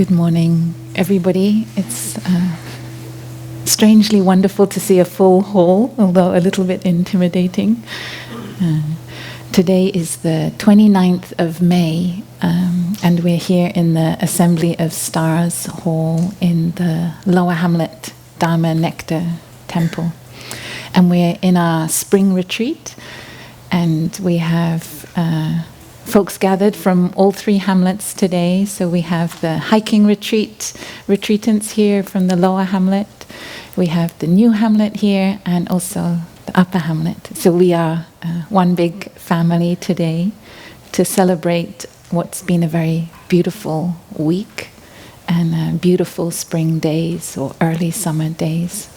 Good morning, everybody. It's strangely wonderful to see a full hall, although a little bit intimidating. Today is the 29th of May, and we're here in the Assembly of Stars Hall in the Lower Hamlet Dharma Nectar Temple. And we're in our spring retreat, and we have folks gathered from all three hamlets today. So we have the hiking retreatants here from the Lower Hamlet. We have the new hamlet here and also the upper hamlet. So we are one big family today to celebrate what's been a very beautiful week and beautiful spring days or early summer days.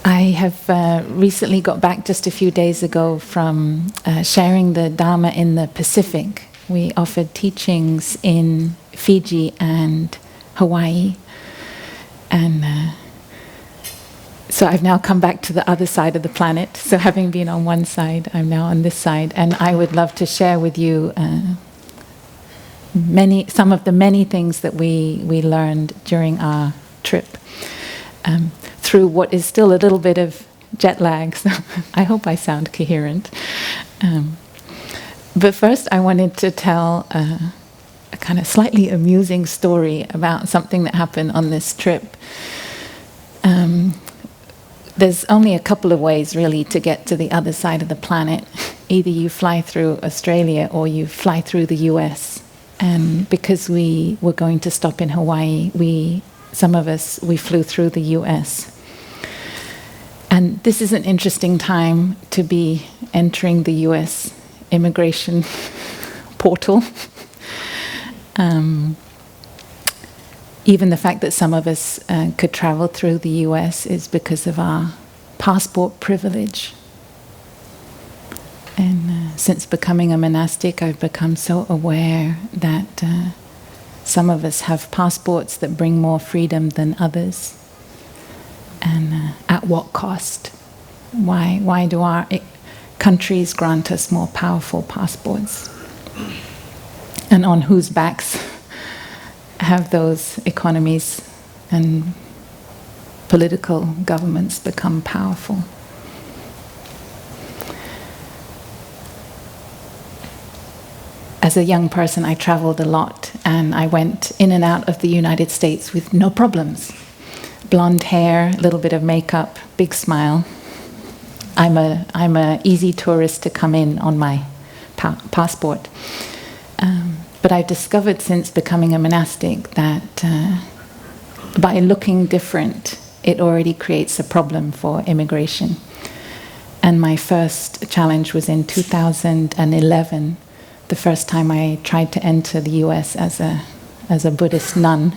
I have recently got back just a few days ago from sharing the Dharma in the Pacific. We offered teachings in Fiji and Hawaii. And so I've now come back to the other side of the planet. So having been on one side, I'm now on this side. And I would love to share with you some of the many things that we learned during our trip. Through what is still a little bit of jet lag, so I hope I sound coherent. But first I wanted to tell a kind of slightly amusing story about something that happened on this trip. There's only a couple of ways really to get to the other side of the planet. Either you fly through Australia or you fly through the US. And because we were going to stop in Hawaii, some of us flew through the US. And this is an interesting time to be entering the US immigration portal. Even the fact that some of us could travel through the US is because of our passport privilege. And since becoming a monastic, I've become so aware that some of us have passports that bring more freedom than others. And at what cost? Why do our countries grant us more powerful passports? And on whose backs have those economies and political governments become powerful? As a young person, I traveled a lot, and I went in and out of the United States with no problems. Blonde hair, a little bit of makeup, big smile. I'm a easy tourist to come in on my passport. But I've discovered since becoming a monastic that by looking different, it already creates a problem for immigration. And my first challenge was in 2011, the first time I tried to enter the US as a Buddhist nun.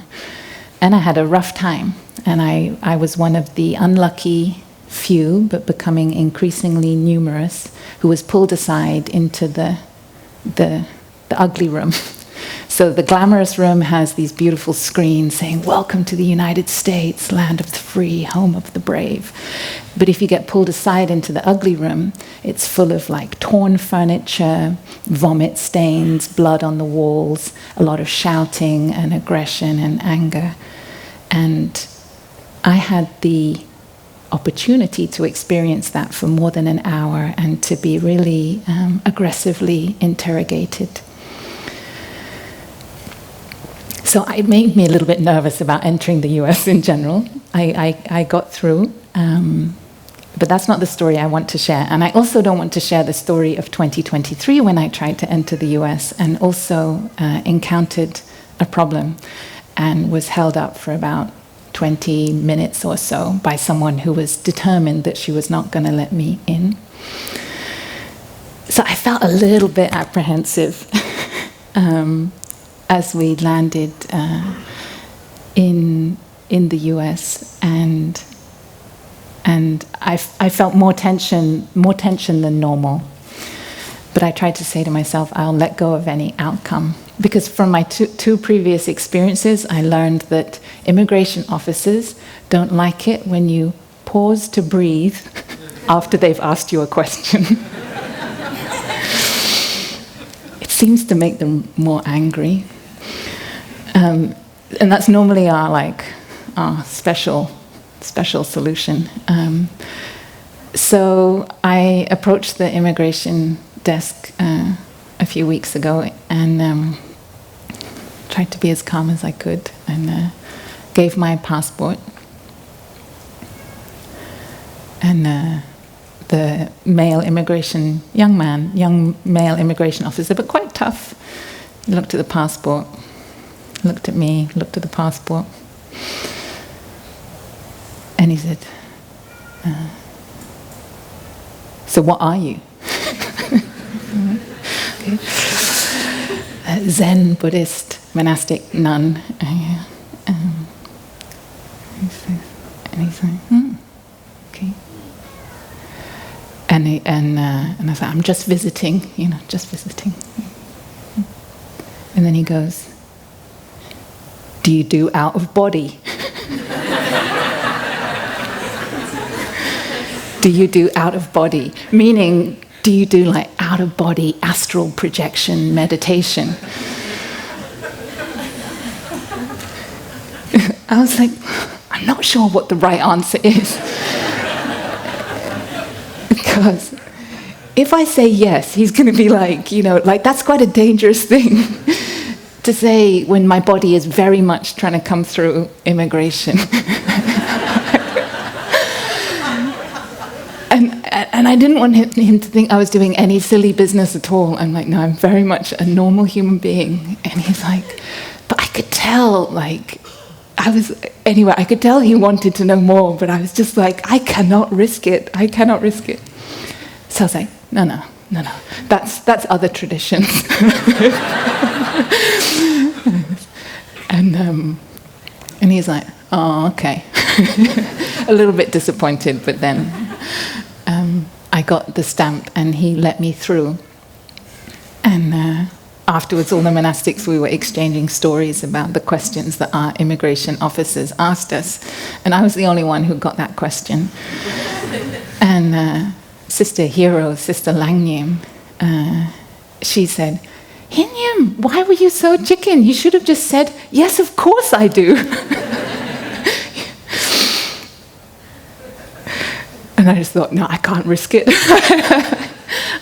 And I had a rough time. And I was one of the unlucky few, but becoming increasingly numerous, who was pulled aside into the ugly room. So the glamorous room has these beautiful screens saying, "Welcome to the United States, land of the free, home of the brave." But if you get pulled aside into the ugly room, it's full of like torn furniture, vomit stains, blood on the walls, a lot of shouting and aggression and anger. And I had the opportunity to experience that for more than an hour and to be really aggressively interrogated. So it made me a little bit nervous about entering the US in general. I got through, but that's not the story I want to share. And I also don't want to share the story of 2023 when I tried to enter the US and also encountered a problem and was held up for about 20 minutes or so by someone who was determined that she was not going to let me in. So I felt a little bit apprehensive as we landed in the US, and I felt more tension than normal. But I tried to say to myself, I'll let go of any outcome. Because from my two previous experiences, I learned that immigration officers don't like it when you pause to breathe after they've asked you a question. It's seems to make them more angry. And that's normally our special solution. So I approached the immigration desk a few weeks ago and tried to be as calm as I could and gave my passport. And the young male immigration officer, but quite tough, looked at the passport, looked at me, looked at the passport, and he said, so what are you? Okay. Zen, Buddhist, monastic, nun. And he's like, okay. And I thought, I'm just visiting, just visiting. And then he goes, do you do out of body? Do you do out of body? Meaning, do you do like out of body astral projection meditation? I was like, I'm not sure what the right answer is. Because if I say yes, he's going to be like, that's quite a dangerous thing to say when my body is very much trying to come through immigration. And I didn't want him to think I was doing any silly business at all. I'm like, no, I'm very much a normal human being. And he's like, but I could tell, I could tell he wanted to know more, but I was just like, I cannot risk it. So I was like, no. That's other traditions. And he's like, oh, okay. A little bit disappointed, but then I got the stamp and he let me through. And afterwards, all the monastics, we were exchanging stories about the questions that our immigration officers asked us. And I was the only one who got that question. And Sister Hero, Sister Langnyim, she said, Hinyam, why were you so chicken? You should have just said, yes, of course I do. And I just thought, no, I can't risk it.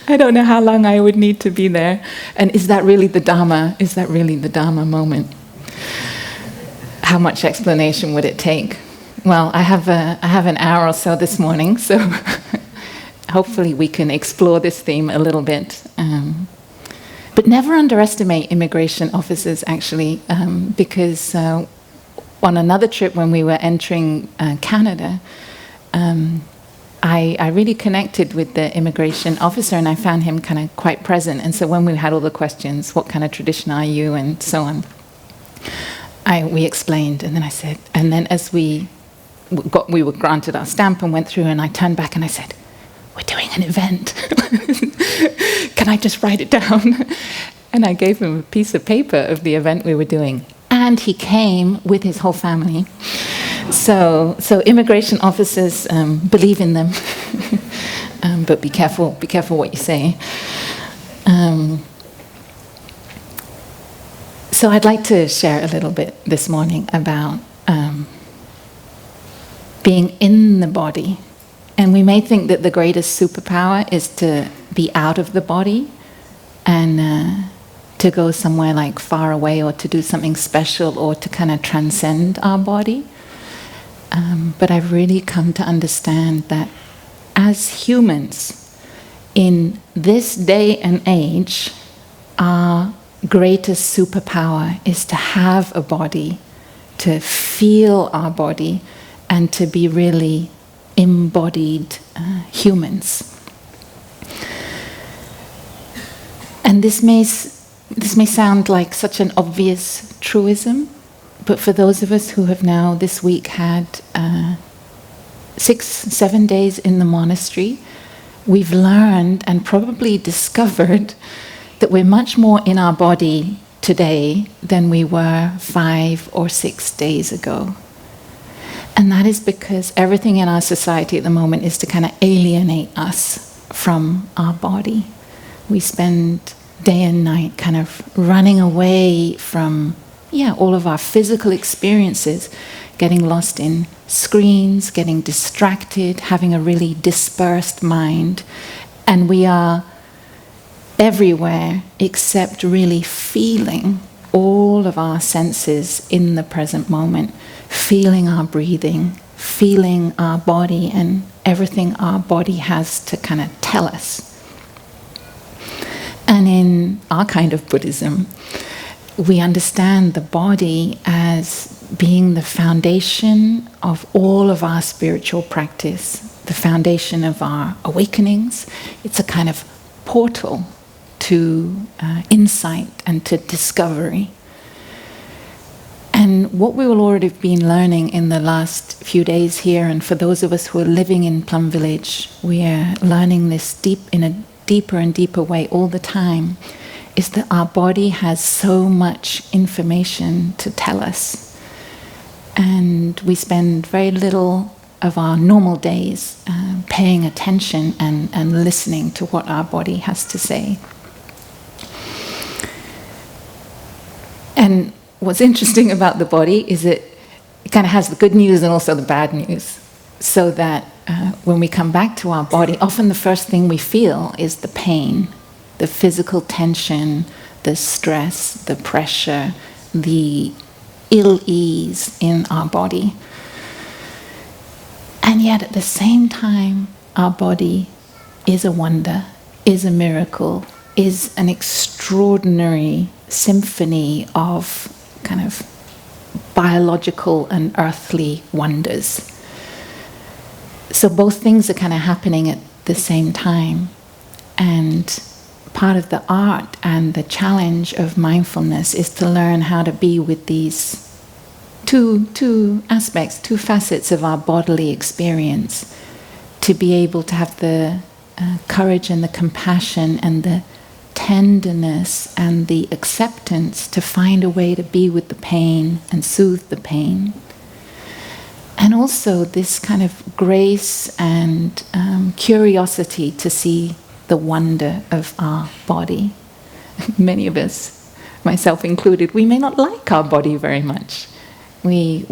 I don't know how long I would need to be there. And is that really the Dharma? Is that really the Dharma moment? How much explanation would it take? Well, I have an hour or so this morning, so hopefully we can explore this theme a little bit. But never underestimate immigration officers, actually, because on another trip when we were entering Canada, I really connected with the immigration officer, and I found him kind of quite present. And so when we had all the questions, what kind of tradition are you, and so on, we explained, and then I said, and then as we were granted our stamp and went through, and I turned back and I said, we're doing an event. Can I just write it down? And I gave him a piece of paper of the event we were doing. And he came with his whole family. So immigration officers, believe in them, but be careful what you say. So I'd like to share a little bit this morning about being in the body. And we may think that the greatest superpower is to be out of the body and to go somewhere like far away, or to do something special, or to kind of transcend our body. But I've really come to understand that as humans, in this day and age, our greatest superpower is to have a body, to feel our body, and to be really embodied humans. And this may sound like such an obvious truism, but for those of us who have now this week had 6-7 days in the monastery, we've learned and probably discovered that we're much more in our body today than we were 5 or 6 days ago. And that is because everything in our society at the moment is to kind of alienate us from our body. We spend day and night, kind of running away from, all of our physical experiences, getting lost in screens, getting distracted, having a really dispersed mind. And we are everywhere except really feeling all of our senses in the present moment, feeling our breathing, feeling our body and everything our body has to kind of tell us. And in our kind of Buddhism, we understand the body as being the foundation of all of our spiritual practice, the foundation of our awakenings. It's a kind of portal to insight and to discovery. And what we will already have been learning in the last few days here, and for those of us who are living in Plum Village, we are learning this in a deeper and deeper way all the time, is that our body has so much information to tell us. And we spend very little of our normal days paying attention and listening to what our body has to say. And what's interesting about the body is it kind of has the good news and also the bad news. So that when we come back to our body, often the first thing we feel is the pain, the physical tension, the stress, the pressure, the ill-ease in our body. And yet at the same time, our body is a wonder, is a miracle, is an extraordinary symphony of kind of biological and earthly wonders. So both things are kind of happening at the same time. And part of the art and the challenge of mindfulness is to learn how to be with these two aspects, two facets of our bodily experience, to be able to have the courage and the compassion and the tenderness and the acceptance to find a way to be with the pain and soothe the pain. And also this kind of grace and curiosity to see the wonder of our body. Many of us, myself included, we may not like our body very much. We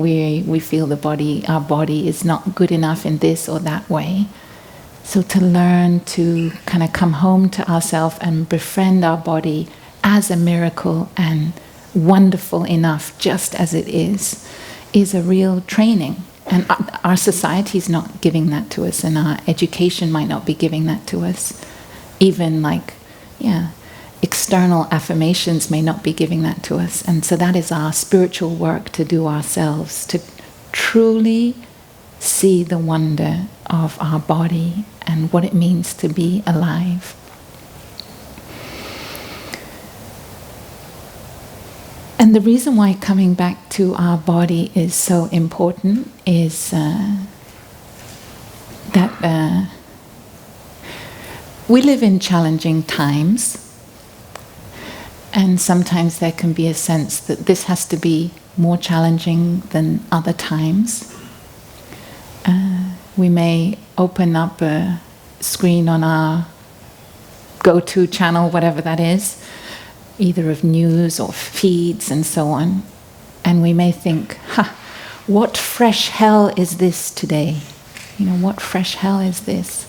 feel our body is not good enough in this or that way. So to learn to kind of come home to ourselves and befriend our body as a miracle and wonderful enough just as it is a real training. And our society is not giving that to us, and our education might not be giving that to us. Even external affirmations may not be giving that to us. And so that is our spiritual work to do ourselves, to truly see the wonder of our body and what it means to be alive. And the reason why coming back to our body is so important is that we live in challenging times, and sometimes there can be a sense that this has to be more challenging than other times. We may open up a screen on our go-to channel, whatever that is, either of news or feeds and so on, and we may think, what fresh hell is this today? What fresh hell is this?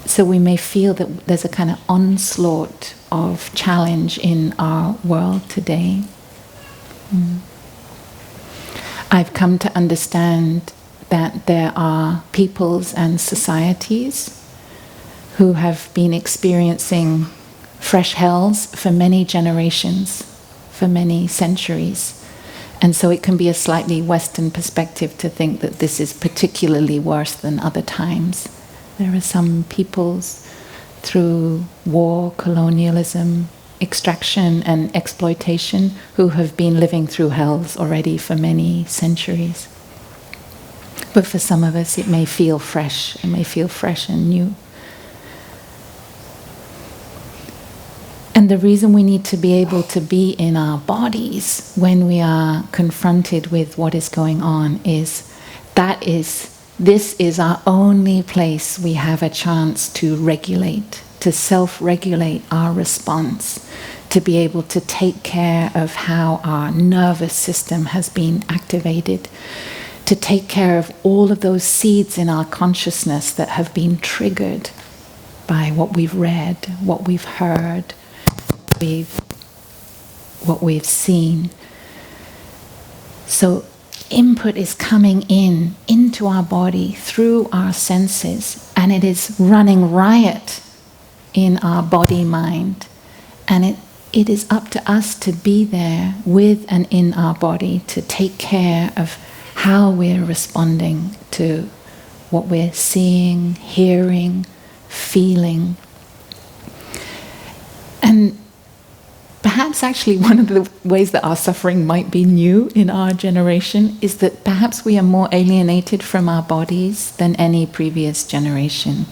So we may feel that there's a kind of onslaught of challenge in our world today. I've come to understand that there are peoples and societies who have been experiencing fresh hells for many generations, for many centuries. And so it can be a slightly Western perspective to think that this is particularly worse than other times. There are some peoples through war, colonialism, extraction and exploitation who have been living through hells already for many centuries. But for some of us it may feel fresh, and new. And the reason we need to be able to be in our bodies when we are confronted with what is going on is this is our only place we have a chance to regulate, to self-regulate our response, to be able to take care of how our nervous system has been activated, to take care of all of those seeds in our consciousness that have been triggered by what we've read, what we've heard, what we've seen. So input is coming into our body through our senses, and it is running riot in our body-mind. And it is up to us to be there with and in our body to take care of how we're responding to what we're seeing, hearing, feeling. And perhaps actually one of the ways that our suffering might be new in our generation is that perhaps we are more alienated from our bodies than any previous generation,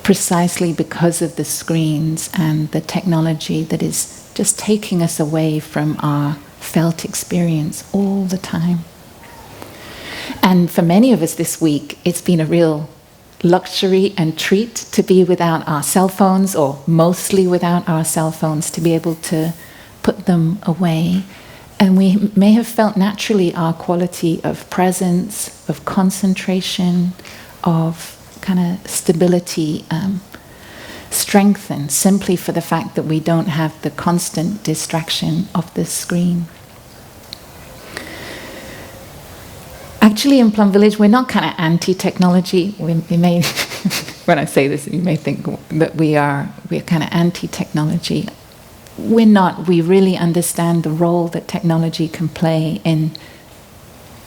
precisely because of the screens and the technology that is just taking us away from our felt experience all the time. And for many of us this week, it's been a real luxury and treat to be without our cell phones, or mostly without our cell phones, to be able to put them away. And we may have felt naturally our quality of presence, of concentration, of kind of stability strengthened simply for the fact that we don't have the constant distraction of the screen. Actually, in Plum Village, we're not kind of anti-technology. We may, when I say this, you may think that we're kind of anti-technology. We're not. We really understand the role that technology can play in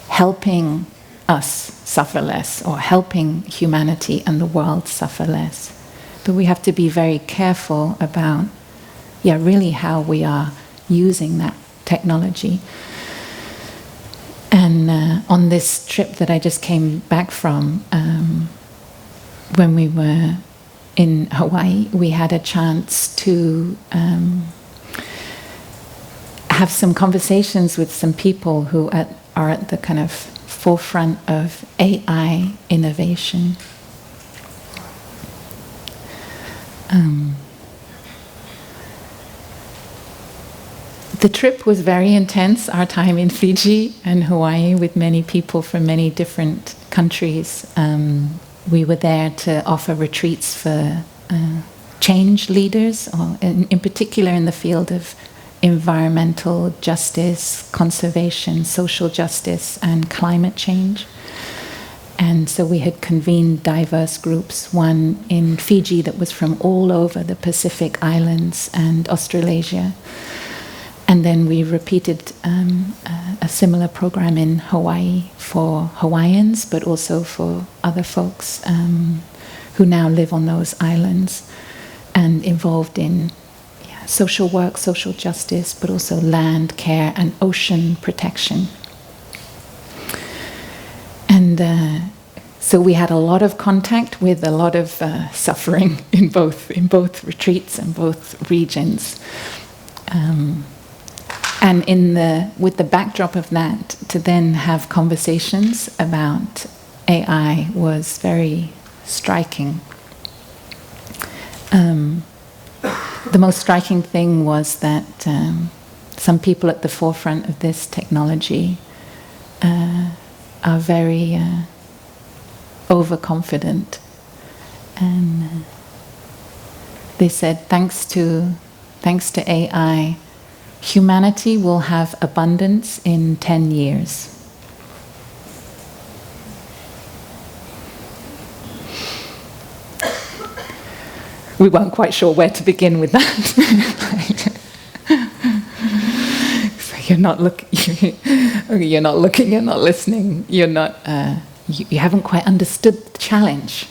helping us suffer less, or helping humanity and the world suffer less. But we have to be very careful about, really how we are using that technology. And on this trip that I just came back from, when we were in Hawaii, we had a chance to have some conversations with some people who are at the kind of forefront of AI innovation. The trip was very intense, our time in Fiji and Hawaii, with many people from many different countries. We were there to offer retreats for change leaders, or in particular in the field of environmental justice, conservation, social justice, and climate change. And so we had convened diverse groups, one in Fiji that was from all over the Pacific Islands and Australasia. And then we repeated a similar program in Hawaii for Hawaiians, but also for other folks who now live on those islands and involved in social work, social justice, but also land care and ocean protection. And so we had a lot of contact with a lot of suffering in both retreats and both regions. And with the backdrop of that, to then have conversations about AI was very striking. The most striking thing was that some people at the forefront of this technology are very overconfident. And they said, thanks to AI, humanity will have abundance in 10 years. We weren't quite sure where to begin with that. So you're not looking, you're not listening, you haven't quite understood the challenge.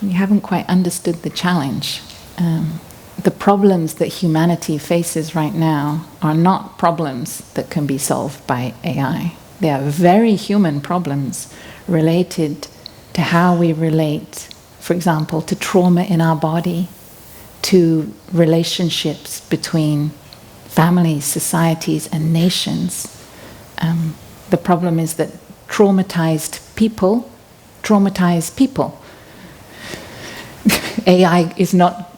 You haven't quite understood the challenge. The problems that humanity faces right now are not problems that can be solved by AI. They are very human problems related to how we relate, for example, to trauma in our body, to relationships between families, societies, and nations. The problem is that traumatized people traumatize people. AI is not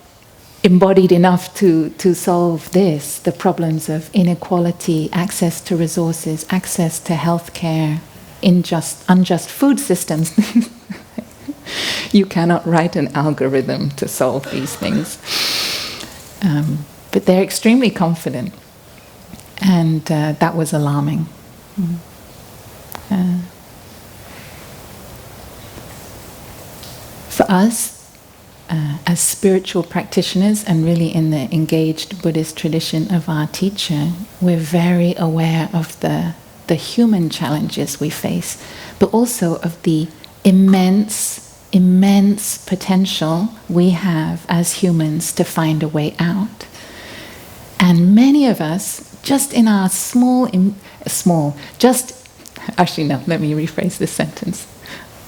embodied enough to solve this, the problems of inequality, access to resources, access to healthcare, unjust food systems. You cannot write an algorithm to solve these things. But they're extremely confident, and that was alarming. For us, as spiritual practitioners, and really in the engaged Buddhist tradition of our teacher, we're very aware of the human challenges we face, but also of the immense potential we have as humans to find a way out. And many of us, just in our actually no, let me rephrase this sentence.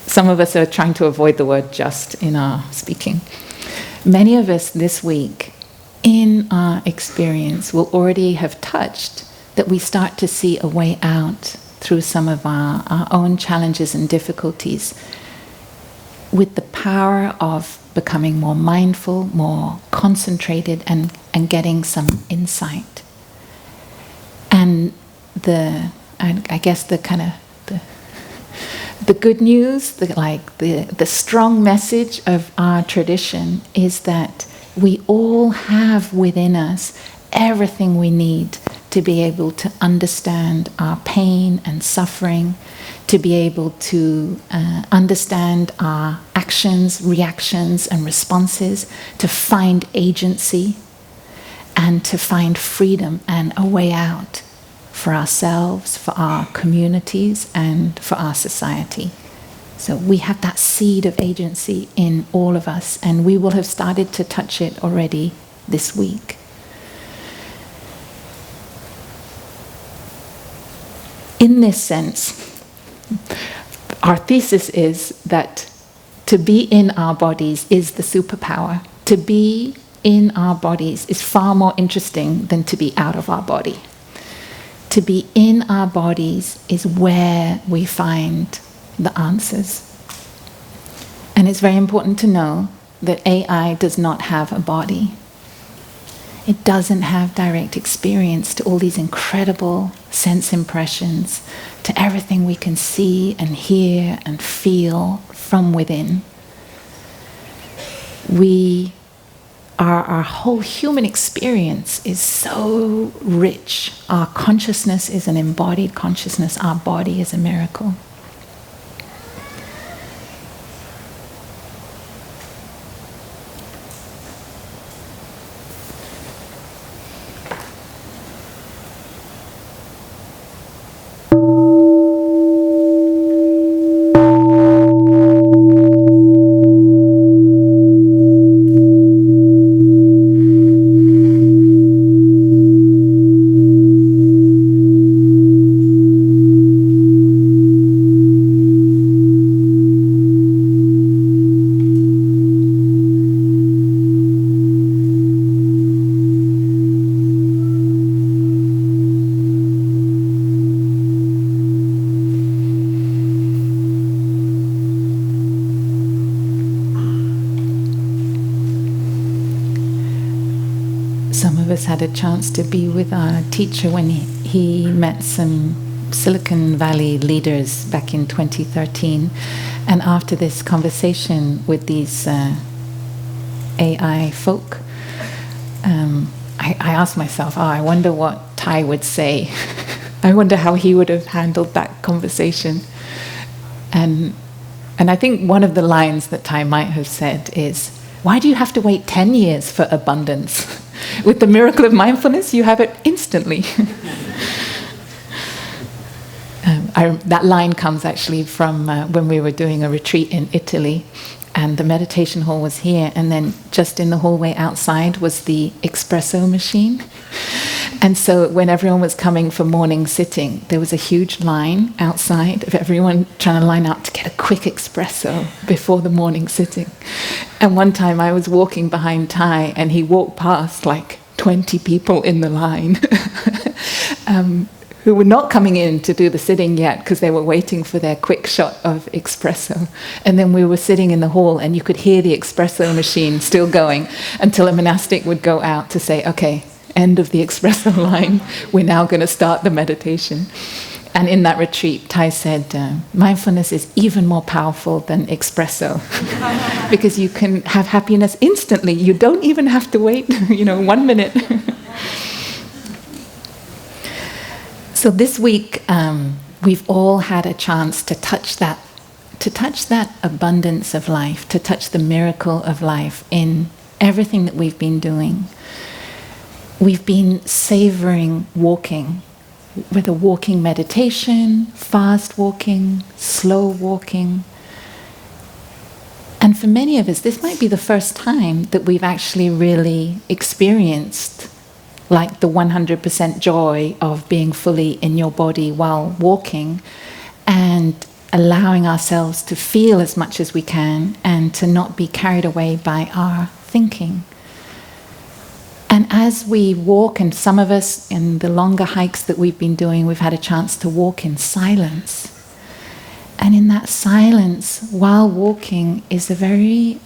Some of us are trying to avoid the word just in our speaking. Many of us this week, in our experience, will already have touched that we start to see a way out through some of our own challenges and difficulties, with the power of becoming more mindful, more concentrated, and getting some insight. And I guess the kind of the good news, the strong message of our tradition is that we all have within us everything we need to be able to understand our pain and suffering, to be able to understand our actions, reactions, and responses, to find agency, and to find freedom and a way out for ourselves, for our communities, and for our society. So we have that seed of agency in all of us, and we will have started to touch it already this week. In this sense, our thesis is that to be in our bodies is the superpower. To be in our bodies is far more interesting than to be out of our body. To be in our bodies is where we find the answers. And it's very important to know that AI does not have a body. It doesn't have direct experience to all these incredible sense impressions, to everything we can see and hear and feel from within. Our whole human experience is so rich. Our consciousness is an embodied consciousness. Our body is a miracle. Had a chance to be with our teacher when he met some Silicon Valley leaders back in 2013. And after this conversation with these AI folk, I asked myself, I wonder what Ty would say. I wonder how he would have handled that conversation. And I think one of the lines that Ty might have said is, why do you have to wait 10 years for abundance? With the miracle of mindfulness, you have it instantly. That line comes actually from when we were doing a retreat in Italy, and the meditation hall was here, and then just in the hallway outside was the espresso machine. And so when everyone was coming for morning sitting, there was a huge line outside of everyone trying to line up to get a quick espresso before the morning sitting. And one time I was walking behind Ty, and he walked past like 20 people in the line who were not coming in to do the sitting yet because they were waiting for their quick shot of espresso. And then we were sitting in the hall and you could hear the espresso machine still going until a monastic would go out to say, okay, end of the espresso line, we're now going to start the meditation. And in that retreat, Thai said, mindfulness is even more powerful than espresso because you can have happiness instantly. You don't even have to wait, 1 minute. So this week, we've all had a chance to touch that abundance of life, to touch the miracle of life in everything that we've been doing. We've been savoring walking, whether walking meditation, fast walking, slow walking. And for many of us, this might be the first time that we've actually really experienced like the 100% joy of being fully in your body while walking and allowing ourselves to feel as much as we can and to not be carried away by our thinking. And as we walk, and some of us in the longer hikes that we've been doing, we've had a chance to walk in silence. And in that silence, while walking, is a very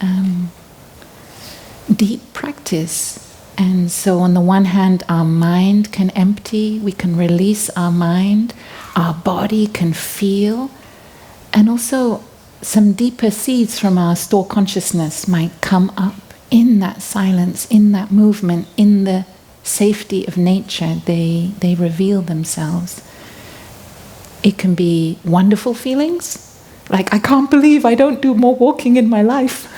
deep practice. And so on the one hand, our mind can empty, we can release our mind, our body can feel, and also some deeper seeds from our store consciousness might come up in that silence, in that movement, in the safety of nature. They reveal themselves. It can be wonderful feelings, like I can't believe I don't do more walking in my life.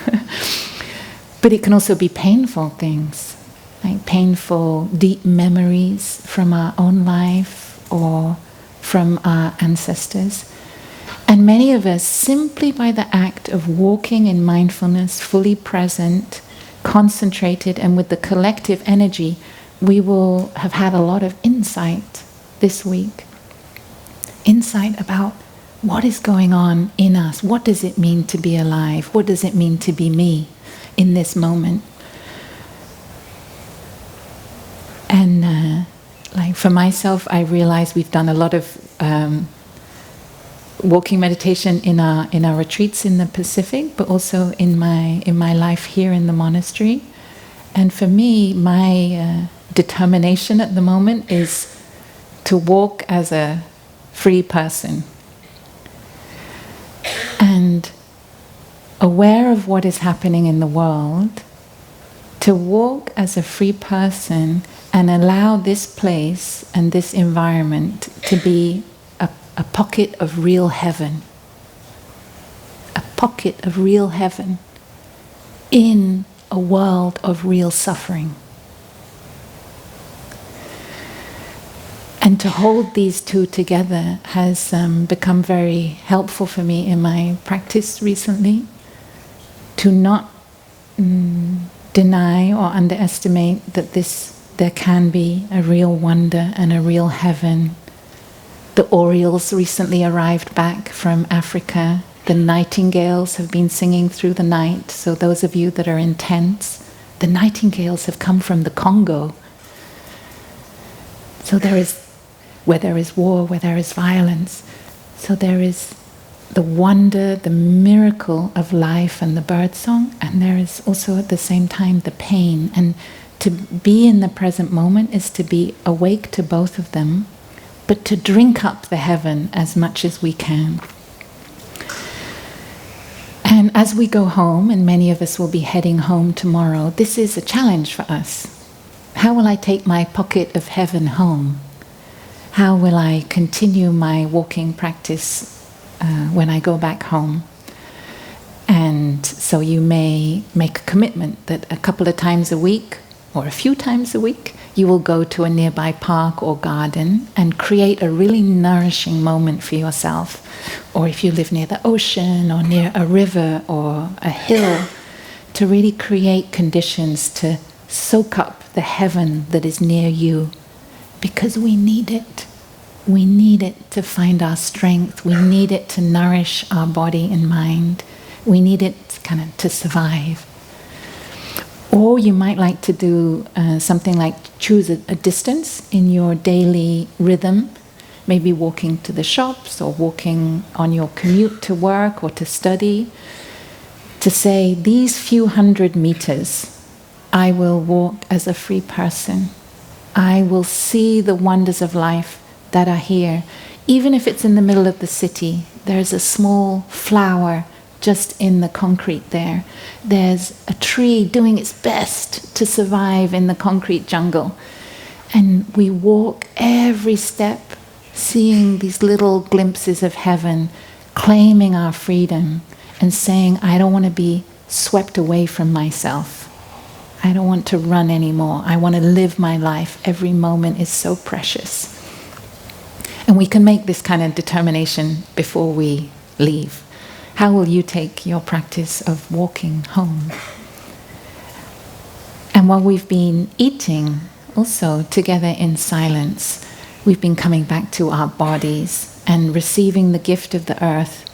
But it can also be painful things, like painful deep memories from our own life or from our ancestors. And many of us, simply by the act of walking in mindfulness, fully present, concentrated, and with the collective energy, we will have had a lot of insight this week. Insight about what is going on in us. What does it mean to be alive? What does it mean to be me in this moment? And like for myself, I realize we've done a lot of walking meditation in our retreats in the Pacific, but also in my life here in the monastery. And for me, my determination at the moment is to walk as a free person and aware of what is happening in the world, to walk as a free person and allow this place and this environment to be a pocket of real heaven. A pocket of real heaven in a world of real suffering. And to hold these two together has become very helpful for me in my practice recently. To not deny or underestimate that there can be a real wonder and a real heaven. The orioles recently arrived back from Africa. The nightingales have been singing through the night. So those of you that are in tents, the nightingales have come from the Congo. So where there is war, where there is violence, so there is the wonder, the miracle of life and the birdsong, and there is also at the same time the pain. And to be in the present moment is to be awake to both of them, but to drink up the heaven as much as we can. And as we go home, and many of us will be heading home tomorrow, this is a challenge for us. How will I take my pocket of heaven home? How will I continue my walking practice when I go back home? And so you may make a commitment that a couple of times a week, or a few times a week, you will go to a nearby park or garden and create a really nourishing moment for yourself. Or if you live near the ocean or near a river or a hill, to really create conditions to soak up the heaven that is near you. Because we need it. We need it to find our strength. We need it to nourish our body and mind. We need it kind of to survive. Or you might like to do something like choose a distance in your daily rhythm maybe walking to the shops or walking on your commute to work or to study, to say, these few 100 meters, I will walk as a free person. I will see the wonders of life that are here. Even if it's in the middle of the city, there's a small flower just in the concrete there. There's a tree doing its best to survive in the concrete jungle. And we walk every step, seeing these little glimpses of heaven, claiming our freedom and saying, I don't want to be swept away from myself. I don't want to run anymore. I want to live my life. Every moment is so precious. And we can make this kind of determination before we leave. How will you take your practice of walking home? And while we've been eating also together in silence, we've been coming back to our bodies and receiving the gift of the earth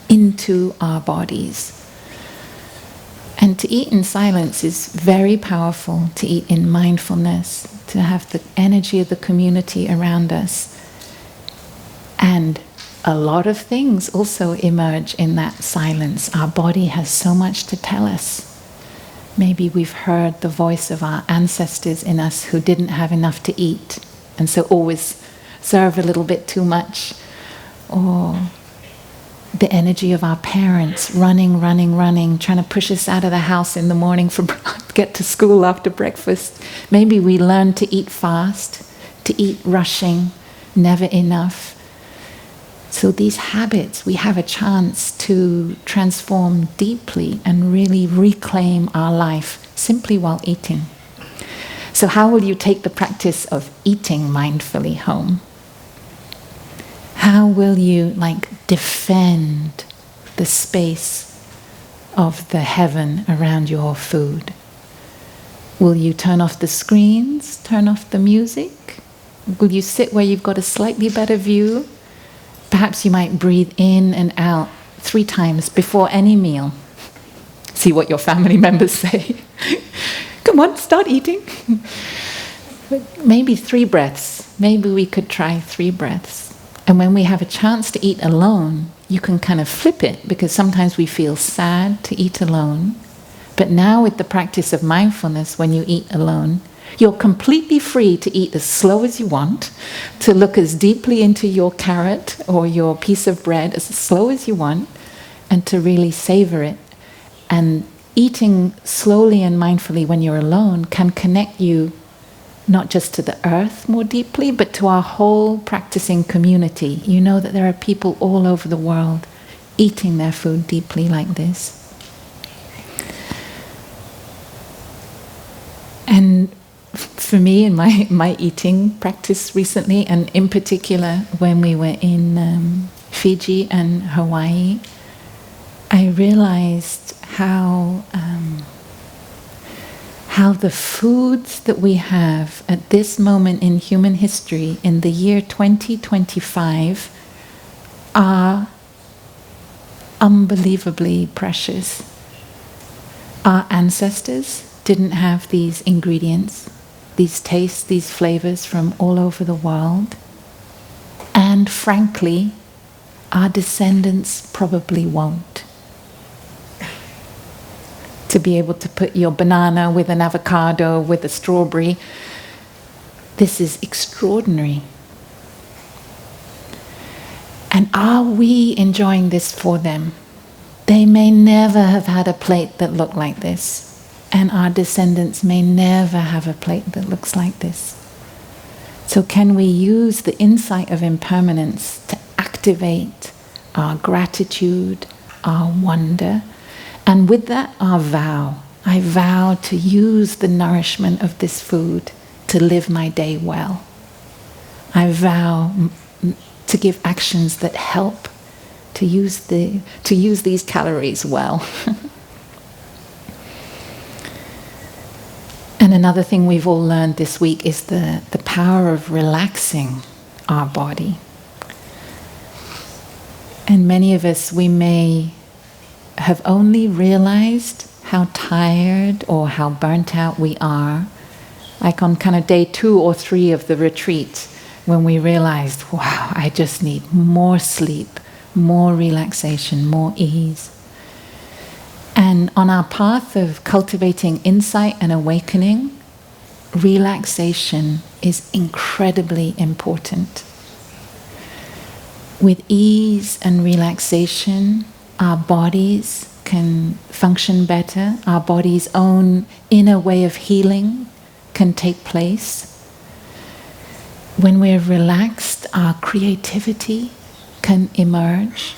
into our bodies. And to eat in silence is very powerful, to eat in mindfulness, to have the energy of the community around us. And a lot of things also emerge in that silence. Our body has so much to tell us. Maybe we've heard the voice of our ancestors in us who didn't have enough to eat, and so always serve a little bit too much. Or the energy of our parents running, trying to push us out of the house in the morning for get to school after breakfast. Maybe we learned to eat fast, to eat rushing, never enough. So these habits, we have a chance to transform deeply and really reclaim our life simply while eating. So how will you take the practice of eating mindfully home? How will you defend the space of the heaven around your food? Will you turn off the screens, turn off the music? Will you sit where you've got a slightly better view? Perhaps you might breathe in and out 3 times before any meal. See what your family members say. Come on, start eating. But maybe 3 breaths. Maybe we could try 3 breaths. And when we have a chance to eat alone, you can kind of flip it, because sometimes we feel sad to eat alone. But now with the practice of mindfulness, when you eat alone, you're completely free to eat as slow as you want, to look as deeply into your carrot or your piece of bread as slow as you want, and to really savor it. And eating slowly and mindfully when you're alone can connect you not just to the earth more deeply, but to our whole practicing community. You know that there are people all over the world eating their food deeply like this. And for me, in my eating practice recently, and in particular when we were in Fiji and Hawaii, I realized how the foods that we have at this moment in human history, in the year 2025, are unbelievably precious. Our ancestors didn't have these ingredients, these tastes, these flavors from all over the world. And frankly, our descendants probably won't. To be able to put your banana with an avocado, with a strawberry, this is extraordinary. And are we enjoying this for them? They may never have had a plate that looked like this. And our descendants may never have a plate that looks like this. So can we use the insight of impermanence to activate our gratitude, our wonder, and with that our vow. I vow to use the nourishment of this food to live my day well. I vow to give actions that help to use these calories well. And another thing we've all learned this week is the power of relaxing our body. And many of us, we may have only realized how tired or how burnt out we are, like on kind of day 2 or 3 of the retreat, when we realized, wow, I just need more sleep, more relaxation, more ease. And on our path of cultivating insight and awakening, relaxation is incredibly important. With ease and relaxation, our bodies can function better, our body's own inner way of healing can take place. When we're relaxed, our creativity can emerge.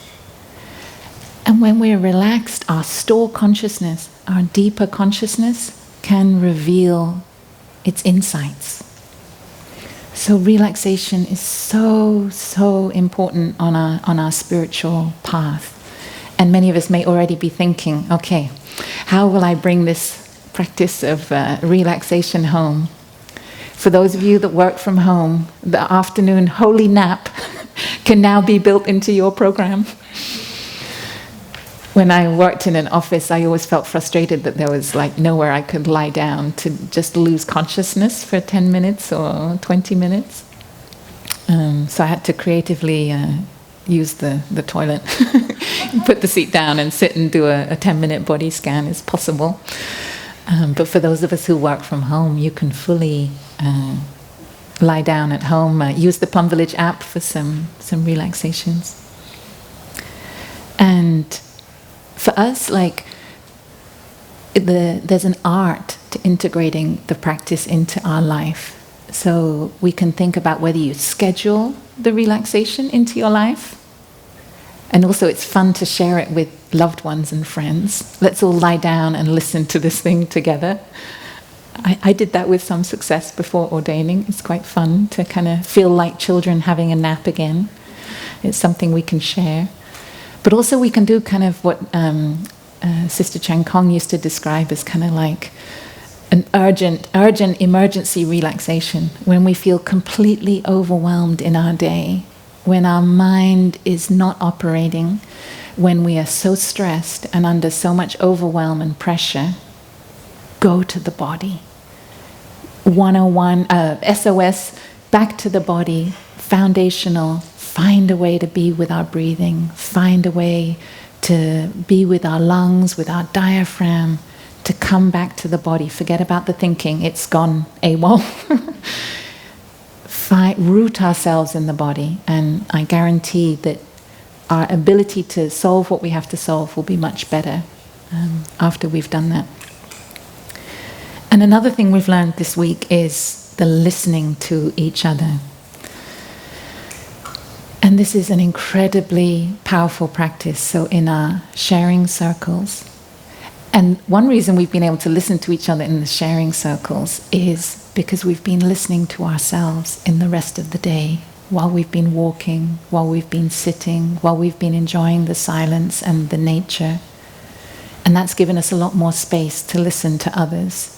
And when we're relaxed, our store consciousness, our deeper consciousness, can reveal its insights. So relaxation is so important on our spiritual path. And many of us may already be thinking, okay, how will I bring this practice of relaxation home? For those of you that work from home, the afternoon holy nap can now be built into your program. When I worked in an office, I always felt frustrated that there was like nowhere I could lie down to just lose consciousness for 10 minutes or 20 minutes. So I had to creatively use the toilet, put the seat down and sit and do a 10-minute body scan is possible. But for those of us who work from home, you can fully lie down at home, use the Plum Village app for some relaxations. And for us, like, there's an art to integrating the practice into our life. So we can think about whether you schedule the relaxation into your life. And also it's fun to share it with loved ones and friends. Let's all lie down and listen to this thing together. I did that with some success before ordaining. It's quite fun to kind of feel like children having a nap again. It's something we can share. But also we can do kind of what Sister Chang Kong used to describe as kind of like an urgent emergency relaxation, when we feel completely overwhelmed in our day, when our mind is not operating, when we are so stressed and under so much overwhelm and pressure. Go to the body. 101, SOS, back to the body, foundational. Find a way to be with our breathing. Find a way to be with our lungs, with our diaphragm, to come back to the body. Forget about the thinking, it's gone AWOL. Root ourselves in the body, and I guarantee that our ability to solve what we have to solve will be much better after we've done that. And another thing we've learned this week is the listening to each other. And this is an incredibly powerful practice. So in our sharing circles, and one reason we've been able to listen to each other in the sharing circles is because we've been listening to ourselves in the rest of the day, while we've been walking, while we've been sitting, while we've been enjoying the silence and the nature. And that's given us a lot more space to listen to others.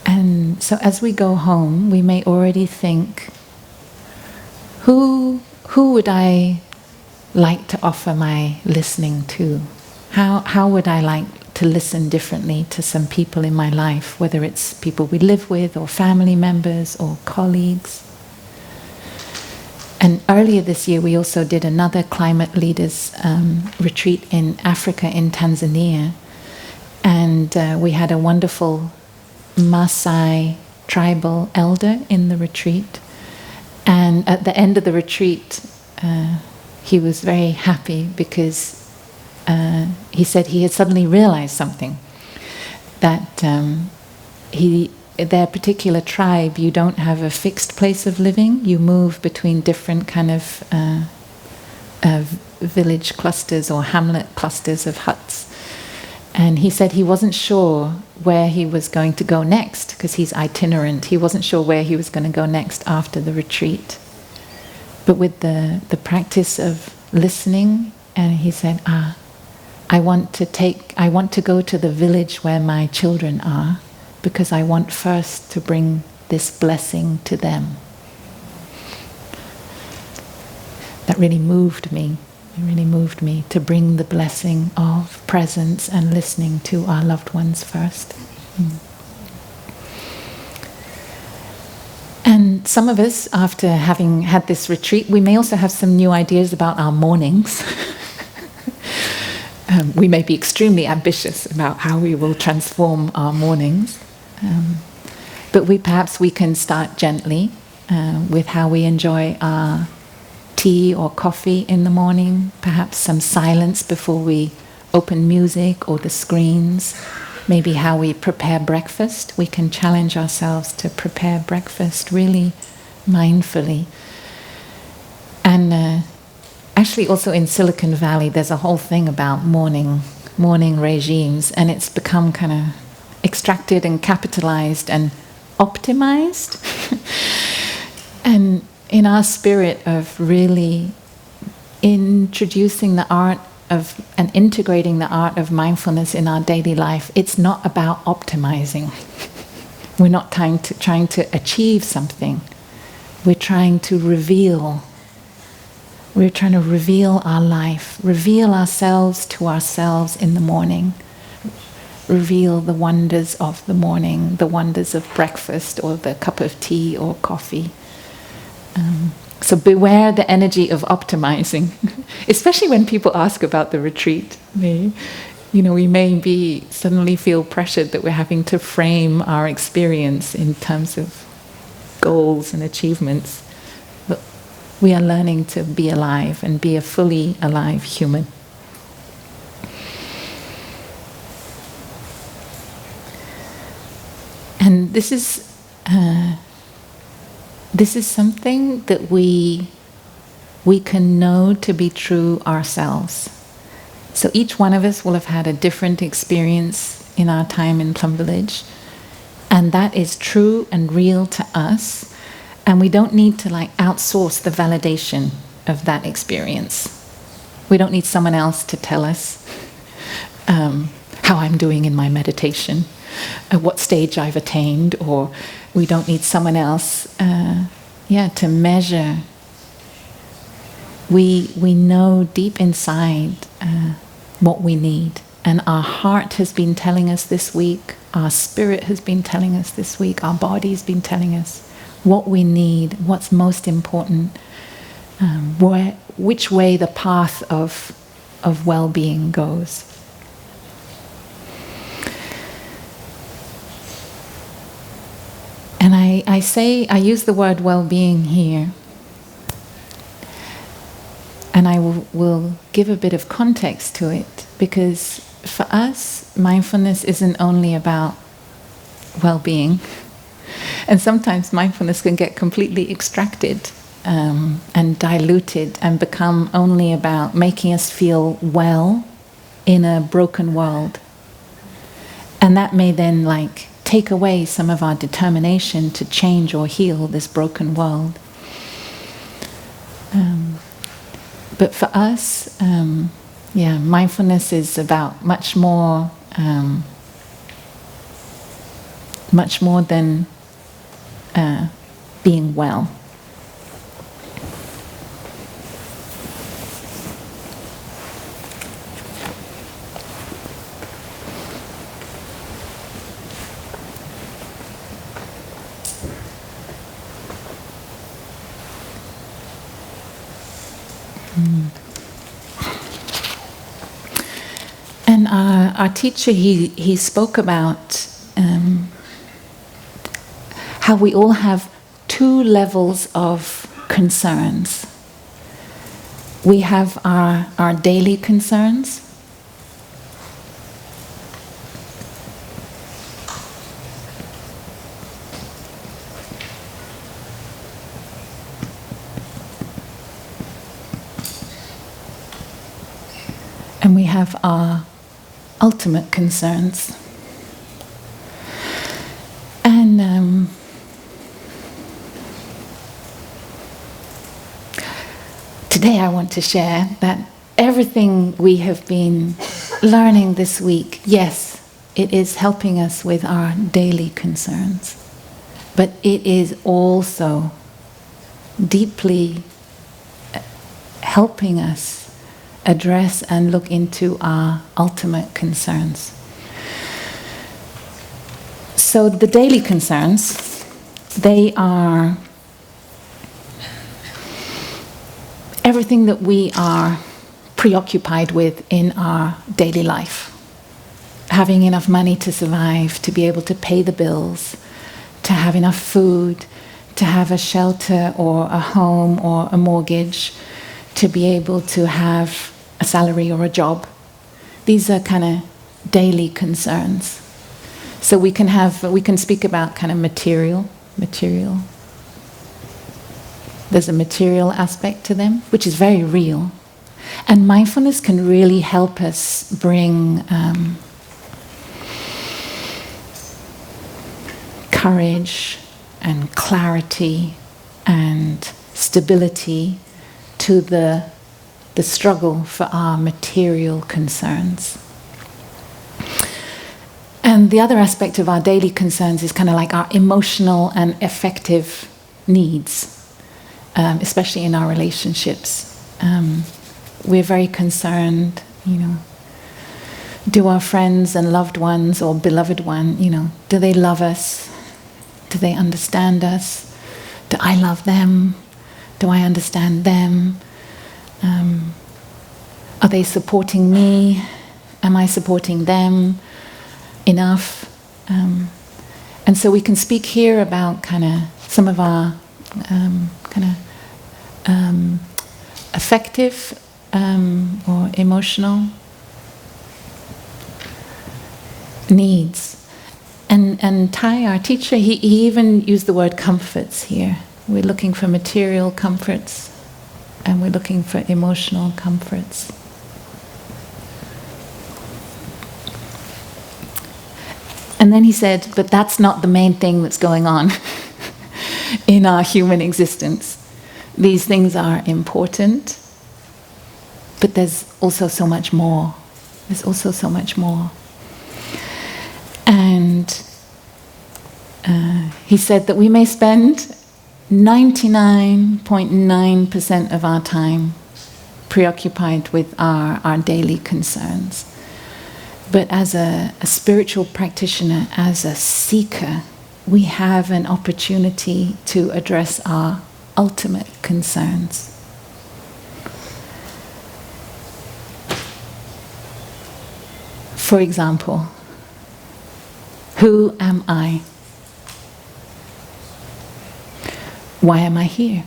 And so as we go home, we may already think, who would I like to offer my listening to? How would I like to listen differently to some people in my life, whether it's people we live with or family members or colleagues? And earlier this year we also did another climate leaders retreat in Africa, in Tanzania. And we had a wonderful Maasai tribal elder in the retreat. And at the end of the retreat, he was very happy because he said he had suddenly realized something. That their particular tribe, you don't have a fixed place of living. You move between different kind of village clusters or hamlet clusters of huts. And he said he wasn't sure where he was going to go next, because he's itinerant. He wasn't sure where he was going to go next after the retreat. But with the practice of listening, and he said, I want to go to the village where my children are, because I want first to bring this blessing to them. That really moved me. It really moved me to bring the blessing of presence and listening to our loved ones first. And And some of us, after having had this retreat, we may also have some new ideas about our mornings. We may be extremely ambitious about how we will transform our mornings. But perhaps we can start gently with how we enjoy our tea or coffee in the morning, perhaps some silence before we open music or the screens, maybe how we prepare breakfast. We can challenge ourselves to prepare breakfast really mindfully. And actually also in Silicon Valley there's a whole thing about morning regimes, and it's become kind of extracted and capitalized and optimized. And in our spirit of really introducing the art of and integrating the art of mindfulness in our daily life, it's not about optimizing. We're not trying to achieve something. We're trying to reveal. We're trying to reveal our life, reveal ourselves to ourselves in the morning, reveal the wonders of the morning, the wonders of breakfast or the cup of tea or coffee. So beware the energy of optimizing, especially when people ask about the retreat. We may suddenly feel pressured that we're having to frame our experience in terms of goals and achievements. But we are learning to be alive and be a fully alive human. And this is something that we can know to be true ourselves. So each one of us will have had a different experience in our time in Plum Village, and that is true and real to us, and we don't need to outsource the validation of that experience. We don't need someone else to tell us how I'm doing in my meditation, at what stage I've attained, or we don't need someone else to measure. We know deep inside what we need, and our heart has been telling us this week, our spirit has been telling us this week, our body's been telling us what we need, what's most important, which way the path of well-being goes. And I use the word well-being here, and I will give a bit of context to it, because for us, mindfulness isn't only about well-being, and sometimes mindfulness can get completely extracted and diluted and become only about making us feel well in a broken world. And that may then take away some of our determination to change or heal this broken world. But for us, mindfulness is about much more than being well. And our teacher, he spoke about how we all have two levels of concerns. We have our daily concerns, and we have our ultimate concerns. And today I want to share that everything we have been learning this week, yes, it is helping us with our daily concerns, but it is also deeply helping us address and look into our ultimate concerns. So the daily concerns, they are everything that we are preoccupied with in our daily life. Having enough money to survive, to be able to pay the bills, to have enough food, to have a shelter or a home or a mortgage, to be able to have a salary or a job. These are kind of daily concerns. So we can speak about kind of material. There's a material aspect to them, which is very real. And mindfulness can really help us bring courage and clarity and stability to the struggle for our material concerns. And the other aspect of our daily concerns is kind of like our emotional and affective needs, especially in our relationships. We're very concerned, do our friends and loved ones or beloved one, do they love us? Do they understand us? Do I love them? Do I understand them? Are they supporting me? Am I supporting them enough? And so we can speak here about kind of some of our affective or emotional needs. And Thai, our teacher, he even used the word comforts here. We're looking for material comforts and we're looking for emotional comforts. And then he said, but that's not the main thing that's going on in our human existence. These things are important, but there's also so much more. There's also so much more. And he said that we may spend 99.9% of our time preoccupied with our daily concerns. But as a spiritual practitioner, as a seeker, we have an opportunity to address our ultimate concerns. For example, who am I? Why am I here?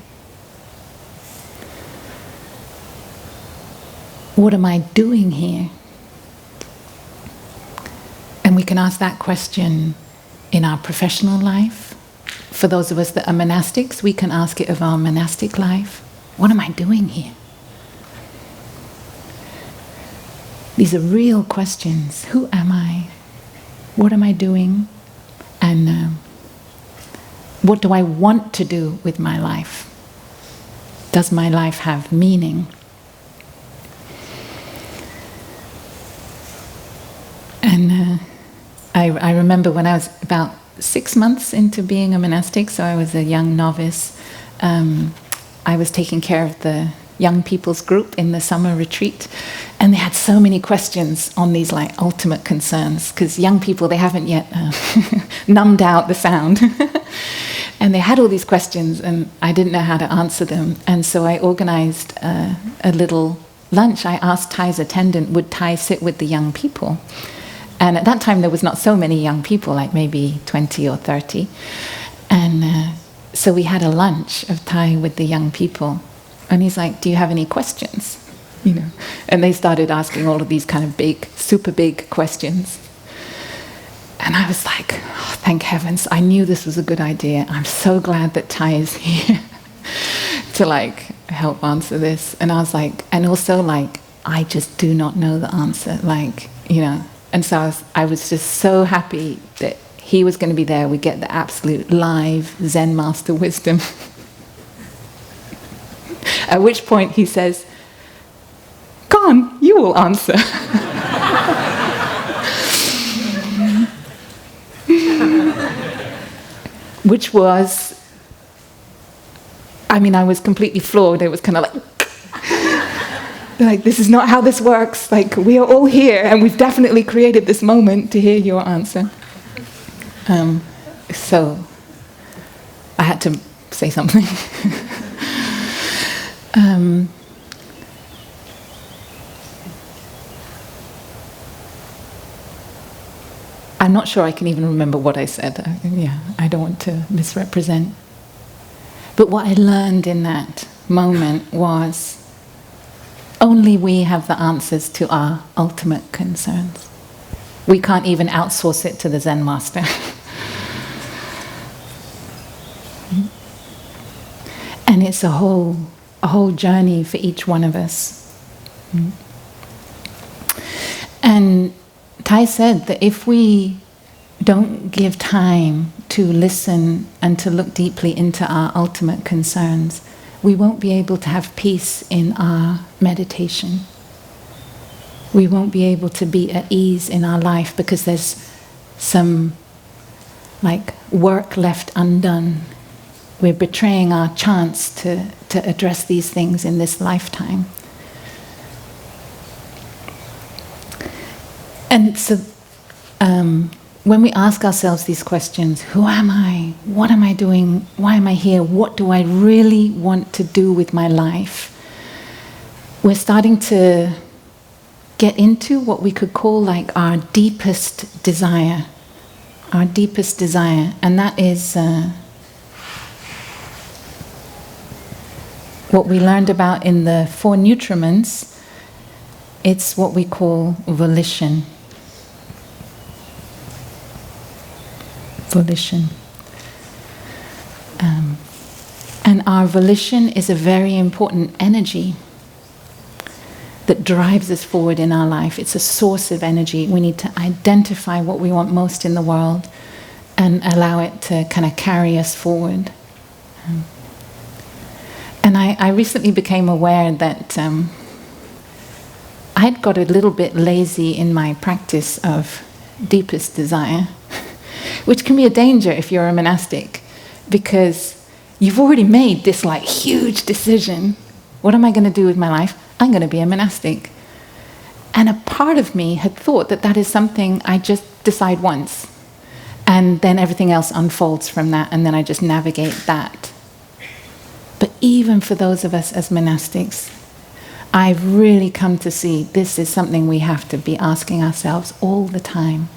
What am I doing here? And we can ask that question in our professional life. For those of us that are monastics, we can ask it of our monastic life. What am I doing here? These are real questions. Who am I? What am I doing? And what do I want to do with my life? Does my life have meaning? And I remember when I was about 6 months into being a monastic, so I was a young novice, I was taking care of the young people's group in the summer retreat, and they had so many questions on these like ultimate concerns, because young people, they haven't yet numbed out the sound. And they had all these questions, and I didn't know how to answer them. And so I organized a little lunch. I asked Thai's attendant, would Thai sit with the young people? And at that time, there was not so many young people, like maybe 20 or 30. And so we had a lunch of Thai with the young people. And he's like, do you have any questions? And they started asking all of these kind of big, super big questions. And I was like, oh, thank heavens, I knew this was a good idea. I'm so glad that Thai is here to like help answer this. And I was like, and also like, I just do not know the answer, And so I was just so happy that he was going to be there. We get the absolute live Zen master wisdom. At which point he says, "Go on, you will answer." Which was, I was completely floored. It was kind of like, this is not how this works. Like, we are all here, and we've definitely created this moment to hear your answer. So I had to say something. I'm not sure I can even remember what I said. I don't want to misrepresent. But what I learned in that moment was only we have the answers to our ultimate concerns. We can't even outsource it to the Zen master. And it's a whole journey for each one of us. And Tai said that if we don't give time to listen and to look deeply into our ultimate concerns, we won't be able to have peace in our meditation. We won't be able to be at ease in our life because there's some work left undone. We're betraying our chance to address these things in this lifetime. And so when we ask ourselves these questions, who am I? What am I doing? Why am I here? What do I really want to do with my life? We're starting to get into what we could call our deepest desire. Our deepest desire. And that is what we learned about in the Four Nutriments. It's what we call volition. Volition. And our volition is a very important energy that drives us forward in our life. It's a source of energy. We need to identify what we want most in the world and allow it to kind of carry us forward. And I recently became aware that I'd got a little bit lazy in my practice of deepest desire, which can be a danger if you're a monastic, because you've already made this huge decision. What am I going to do with my life? I'm going to be a monastic. And a part of me had thought that that is something I just decide once, and then everything else unfolds from that, and then I just navigate that. But even for those of us as monastics, I've really come to see this is something we have to be asking ourselves all the time.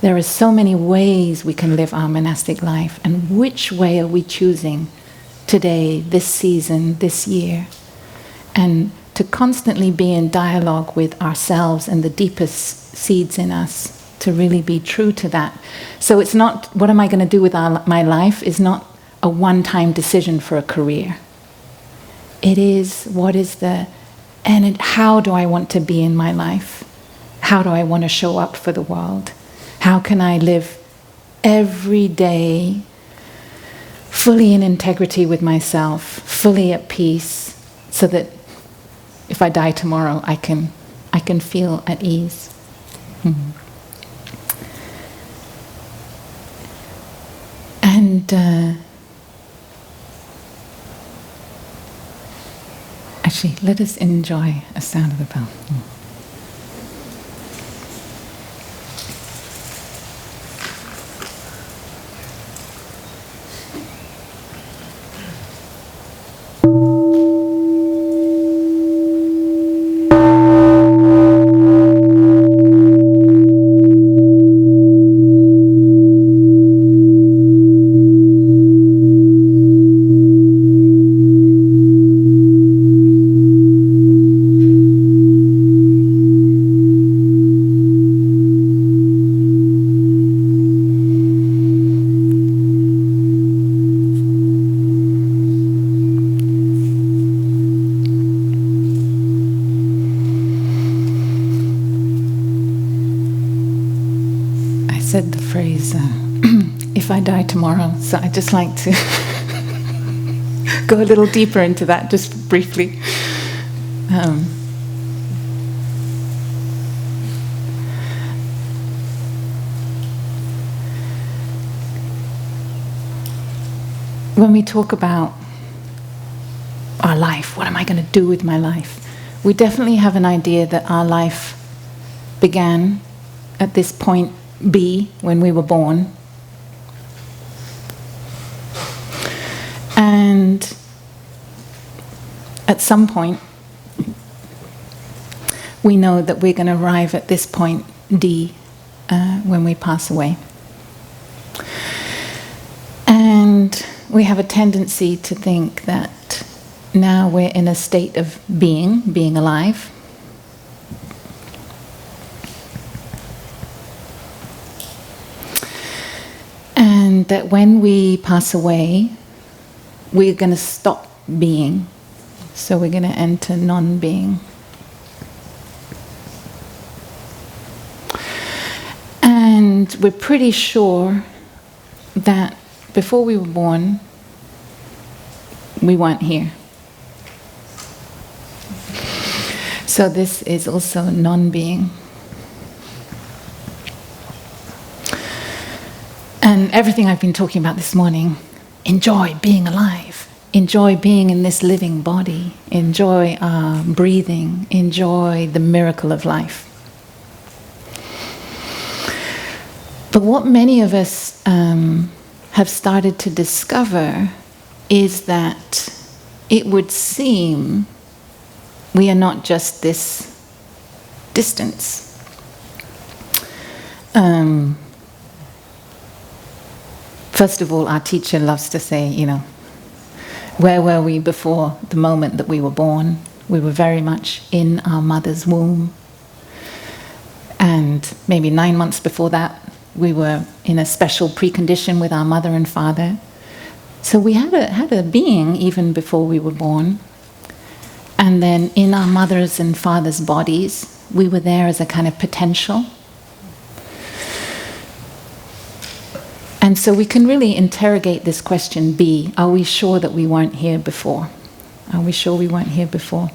There are so many ways we can live our monastic life, and which way are we choosing today, this season, this year? And to constantly be in dialogue with ourselves and the deepest seeds in us, to really be true to that. So it's not, what am I going to do with my life, is not a one-time decision for a career. It is, what is how do I want to be in my life? How do I want to show up for the world? How can I live every day fully in integrity with myself, fully at peace, so that if I die tomorrow, I can feel at ease. And actually, let us enjoy a sound of the bell. Said the phrase, if I die tomorrow, so I just like to go a little deeper into that, just briefly. When we talk about our life, what am I going to do with my life? We definitely have an idea that our life began at this point B, when we were born. And at some point, we know that we're going to arrive at this point D, when we pass away. And we have a tendency to think that now we're in a state of being alive. And that when we pass away, we're going to stop being. So we're going to enter non-being. And we're pretty sure that before we were born, we weren't here. So this is also non-being. And everything I've been talking about this morning, enjoy being alive, enjoy being in this living body, enjoy our breathing, enjoy the miracle of life. But what many of us have started to discover is that it would seem we are not just this distance. First of all, our teacher loves to say, where were we before the moment that we were born? We were very much in our mother's womb. And maybe 9 months before that, we were in a special precondition with our mother and father. So we had a being even before we were born. And then in our mother's and father's bodies, we were there as a kind of potential. And so we can really interrogate this question B, are we sure that we weren't here before? Are we sure we weren't here before?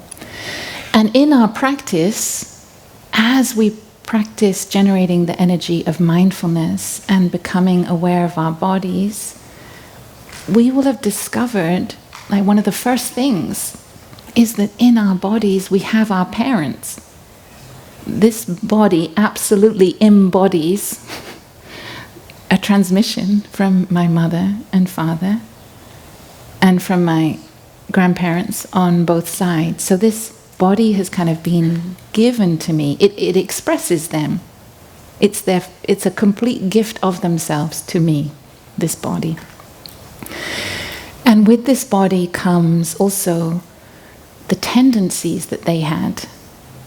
And in our practice, as we practice generating the energy of mindfulness and becoming aware of our bodies, we will have discovered, like one of the first things is that in our bodies we have our parents. This body absolutely embodies a transmission from my mother and father and from my grandparents on both sides. So this body has kind of been given to me. It expresses them. It's a complete gift of themselves to me, this body. And with this body comes also the tendencies that they had,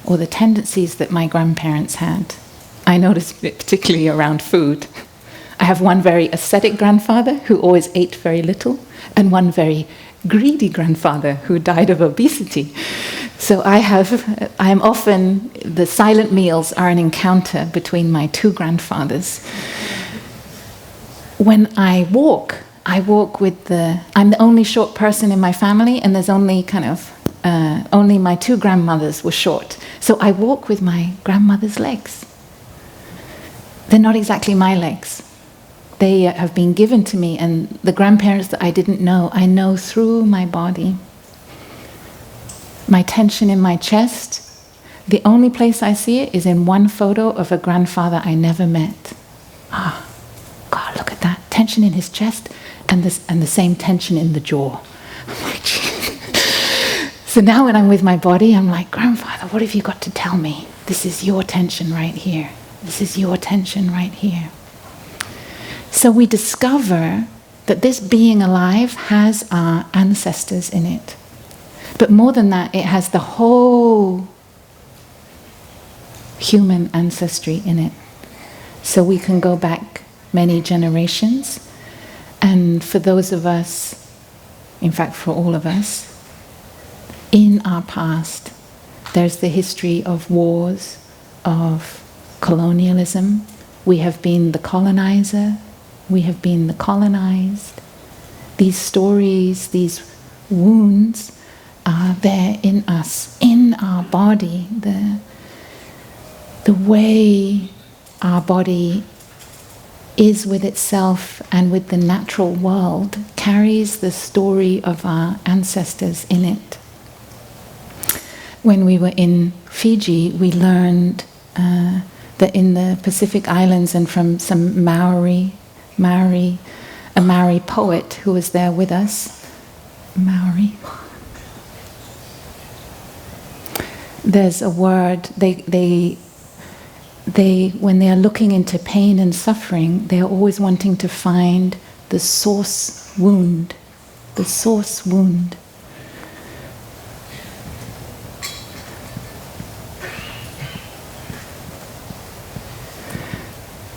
or the tendencies that my grandparents had. I noticed it particularly around food. I have one very ascetic grandfather who always ate very little, and one very greedy grandfather who died of obesity. So I am often, the silent meals are an encounter between my two grandfathers. When I walk with I'm the only short person in my family, and there's only only my two grandmothers were short. So I walk with my grandmother's legs. They're not exactly my legs. They have been given to me, and the grandparents that I didn't know, I know through my body. My tension in my chest, the only place I see it is in one photo of a grandfather I never met. God, look at that. Tension in his chest, and the same tension in the jaw. I'm like, so now when I'm with my body, I'm like, grandfather, what have you got to tell me? This is your tension right here. This is your tension right here. So we discover that this being alive has our ancestors in it. But more than that, it has the whole human ancestry in it. So we can go back many generations. And for those of us, in fact for all of us, in our past, there's the history of wars, of colonialism. We have been the colonizer. We have been the colonized. These stories, these wounds are there in us, in our body. The way our body is with itself and with the natural world carries the story of our ancestors in it. When we were in Fiji, we learned that in the Pacific Islands, and from some a Maori poet who was there with us, Maori. There's a word, they when they are looking into pain and suffering, they are always wanting to find the source wound. The source wound.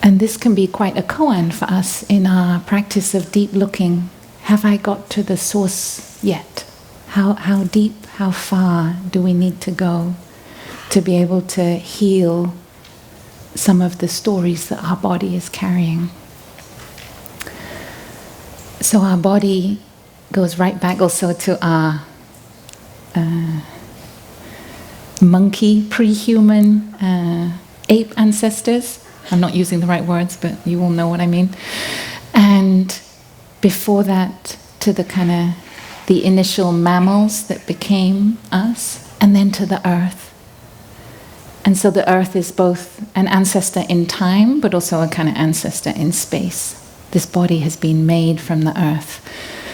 And this can be quite a koan for us in our practice of deep looking. Have I got to the source yet? How deep, how far do we need to go to be able to heal some of the stories that our body is carrying? So our body goes right back also to our monkey, pre-human, ape ancestors. I'm not using the right words, but you all know what I mean. And before that, to the initial mammals that became us, and then to the earth. And so the earth is both an ancestor in time, but also a kind of ancestor in space. This body has been made from the earth.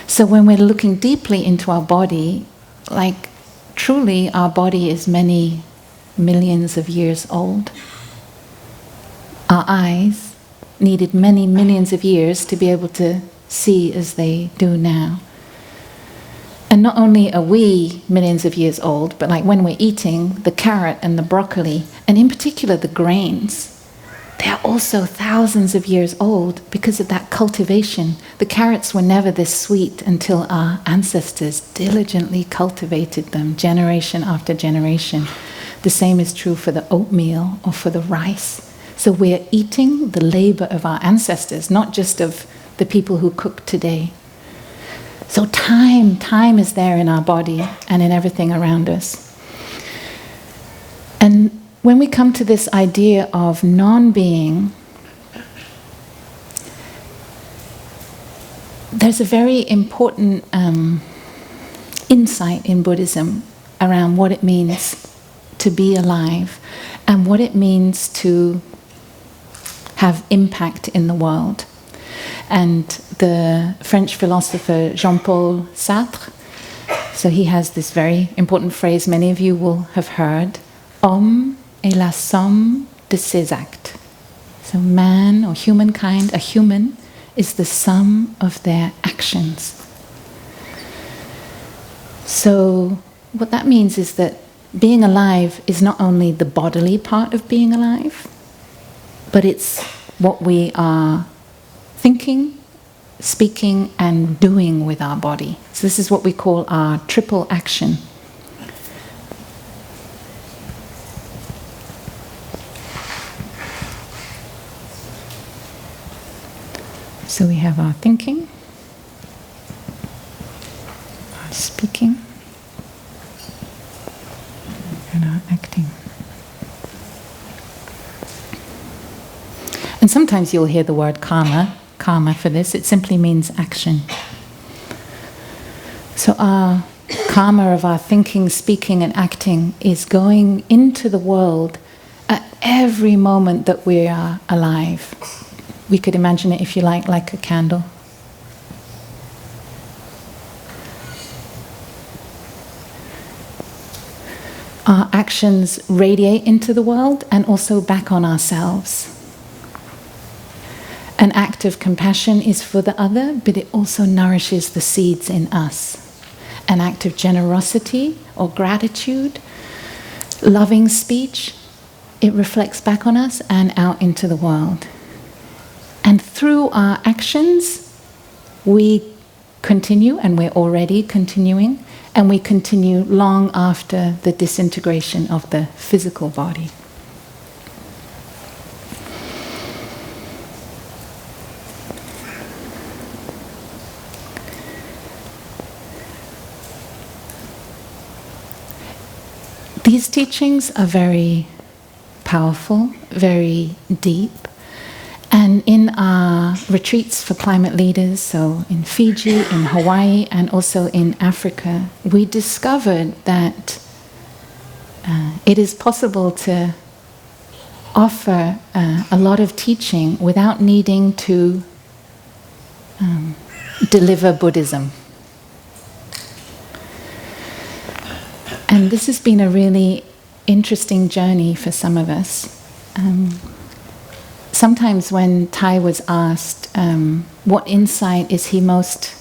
So when we're looking deeply into our body, like truly our body is many millions of years old. Our eyes needed many millions of years to be able to see as they do now. And not only are we millions of years old, but like when we're eating the carrot and the broccoli, and in particular the grains, they are also thousands of years old because of that cultivation. The carrots were never this sweet until our ancestors diligently cultivated them generation after generation. The same is true for the oatmeal or for the rice. So we're eating the labor of our ancestors, not just of the people who cook today. So time is there in our body and in everything around us. And when we come to this idea of non-being, there's a very important insight in Buddhism around what it means to be alive and what it means to have impact in the world. And the French philosopher Jean-Paul Sartre, so he has this very important phrase many of you will have heard, Homme est la somme de ses actes. So man or humankind, a human, is the sum of their actions. So what that means is that being alive is not only the bodily part of being alive, but it's what we are thinking, speaking, and doing with our body. So this is what we call our triple action. So we have our thinking, our speaking, and our acting. And sometimes you'll hear the word karma for this. It simply means action. So our karma of our thinking, speaking, and acting is going into the world at every moment that we are alive. We could imagine it, if you like a candle. Our actions radiate into the world and also back on ourselves. An act of compassion is for the other, but it also nourishes the seeds in us. An act of generosity or gratitude, loving speech, it reflects back on us and out into the world. And through our actions, we continue, and we're already continuing, and we continue long after the disintegration of the physical body. These teachings are very powerful, very deep. And in our retreats for climate leaders, so in Fiji, in Hawaii, and also in Africa, we discovered that it is possible to offer a lot of teaching without needing to deliver Buddhism. And this has been a really interesting journey for some of us. sometimes when Tai was asked what insight is he most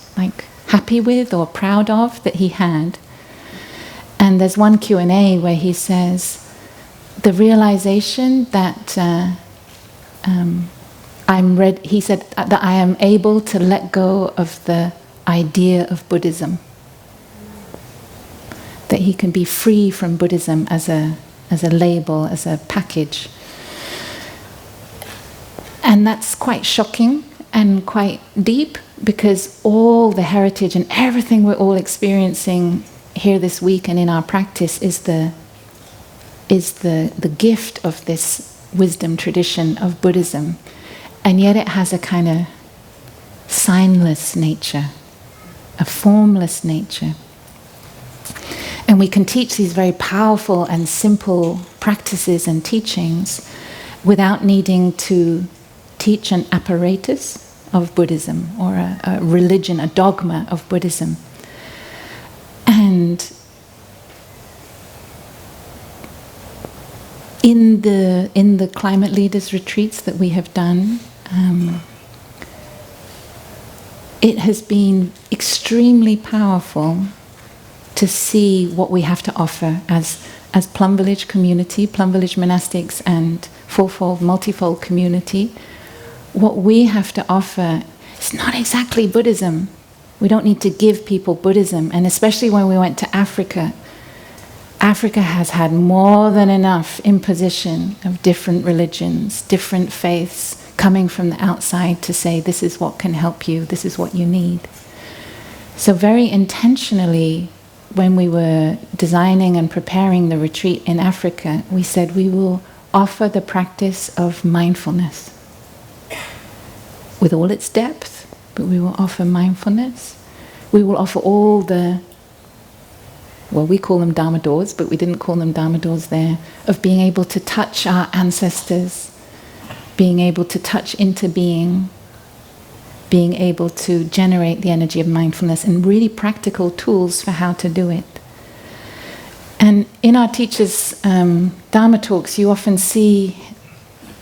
happy with or proud of that he had, and there's one Q&A where he says, the realization that he said that I am able to let go of the idea of Buddhism. That he can be free from Buddhism as a label, as a package. And that's quite shocking and quite deep, because all the heritage and everything we're all experiencing here this week and in our practice is the gift of this wisdom tradition of Buddhism. And yet it has a kind of signless nature, a formless nature. And we can teach these very powerful and simple practices and teachings without needing to teach an apparatus of Buddhism or a religion, a dogma of Buddhism. And in the climate leaders retreats that we have done, it has been extremely powerful to see what we have to offer as Plum Village community, Plum Village monastics and fourfold, multifold community. What we have to offer is not exactly Buddhism. We don't need to give people Buddhism. And especially when we went to Africa, Africa has had more than enough imposition of different religions, different faiths coming from the outside to say, this is what can help you, this is what you need. So very intentionally, when we were designing and preparing the retreat in Africa, we said we will offer the practice of mindfulness with all its depth, but we will offer mindfulness. We will offer all the, well, we call them Dharma doors, but we didn't call them Dharma doors there, of being able to touch our ancestors, being able to touch into being able to generate the energy of mindfulness, and really practical tools for how to do it. And in our teachers' Dharma talks, you often see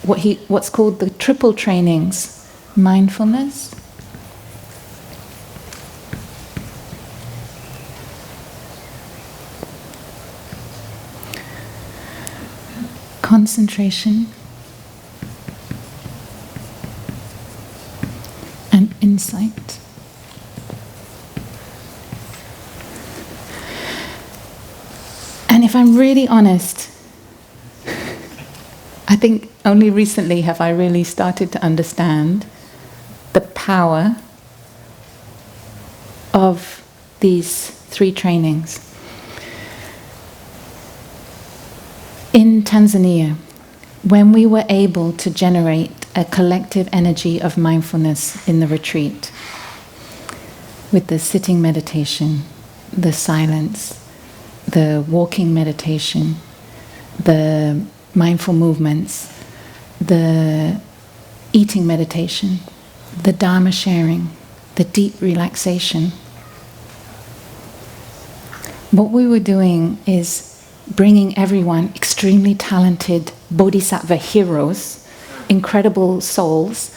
what's called the triple trainings: mindfulness, concentration, and insight. And if I'm really honest, I think only recently have I really started to understand the power of these three trainings. In Tanzania, when we were able to generate a collective energy of mindfulness in the retreat, with the sitting meditation, the silence, the walking meditation, the mindful movements, the eating meditation, the Dharma sharing, the deep relaxation, what we were doing is bringing everyone, extremely talented bodhisattva heroes, incredible souls,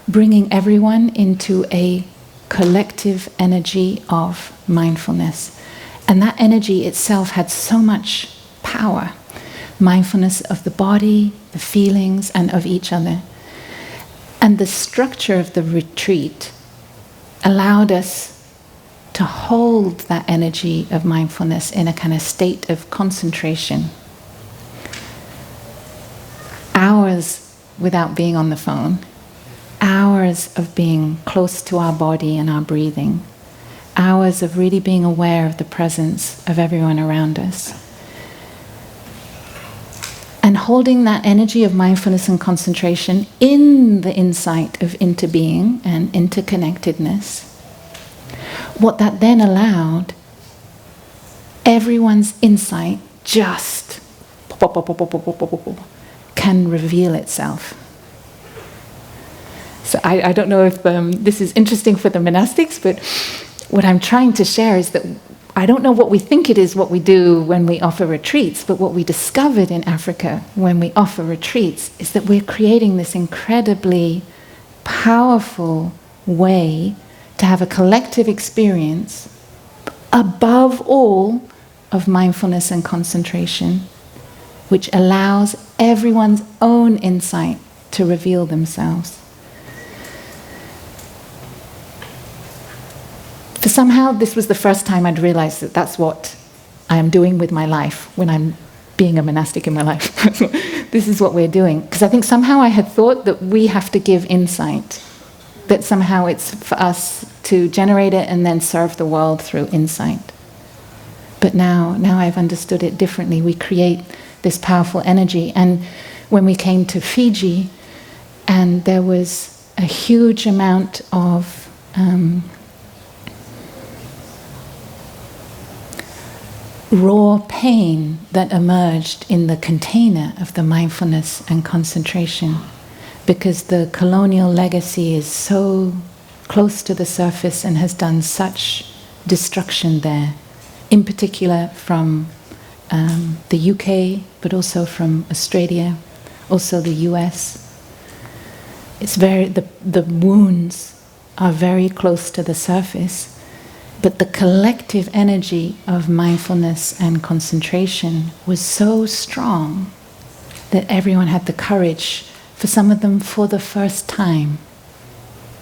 bringing everyone into a collective energy of mindfulness. And that energy itself had so much power. Mindfulness of the body, the feelings, and of each other. And the structure of the retreat allowed us to hold that energy of mindfulness in a kind of state of concentration. Hours without being on the phone. Hours of being close to our body and our breathing. Hours of really being aware of the presence of everyone around us. And holding that energy of mindfulness and concentration in the insight of interbeing and interconnectedness. What that then allowed, everyone's insight just can reveal itself. So I don't know if this is interesting for the monastics, but what I'm trying to share is that I don't know what we think it is what we do when we offer retreats, but what we discovered in Africa when we offer retreats is that we're creating this incredibly powerful way to have a collective experience above all of mindfulness and concentration, which allows everyone's own insight to reveal themselves. For somehow this was the first time I'd realized that that's what I am doing with my life when I'm being a monastic in my life. This is what we're doing. Because I think somehow I had thought that we have to give insight, that somehow it's for us to generate it and then serve the world through insight. But now I've understood it differently. We create this powerful energy. And when we came to Fiji, and there was a huge amount of raw pain that emerged in the container of the mindfulness and concentration, because the colonial legacy is so close to the surface and has done such destruction there, in particular from the UK, but also from Australia, also the US. It's the wounds are very close to the surface, but the collective energy of mindfulness and concentration was so strong that everyone had the courage, for some of them for the first time,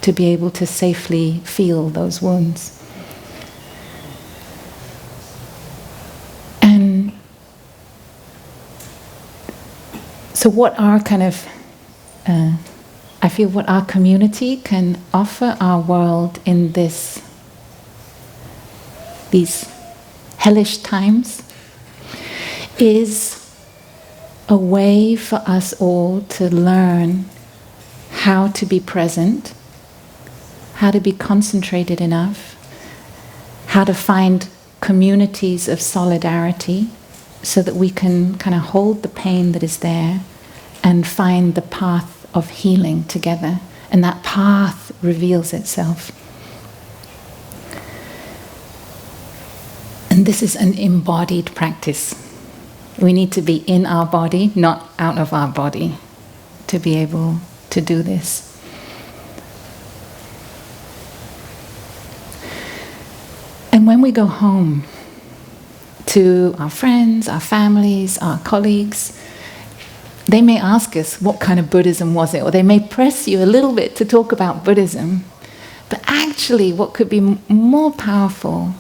to be able to safely feel those wounds. And so what our I feel what our community can offer our world in these hellish times is a way for us all to learn how to be present, how to be concentrated enough, how to find communities of solidarity so that we can kind of hold the pain that is there and find the path of healing together. And that path reveals itself. And this is an embodied practice. We need to be in our body, not out of our body, to be able to do this. And when we go home to our friends, our families, our colleagues, they may ask us, what kind of Buddhism was it? Or they may press you a little bit to talk about Buddhism. But actually, what could be more powerful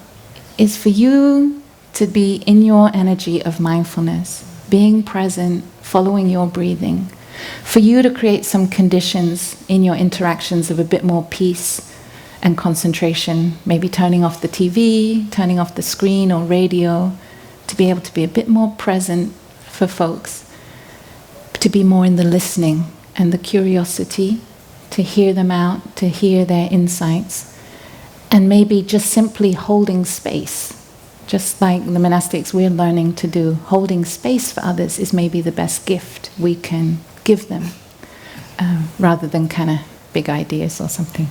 is for you to be in your energy of mindfulness, being present, following your breathing, for you to create some conditions in your interactions of a bit more peace and concentration, maybe turning off the TV, turning off the screen or radio, to be able to be a bit more present for folks, to be more in the listening and the curiosity, to hear them out, to hear their insights. And maybe just simply holding space, just like the monastics we're learning to do, holding space for others is maybe the best gift we can give them, rather than kind of big ideas or something.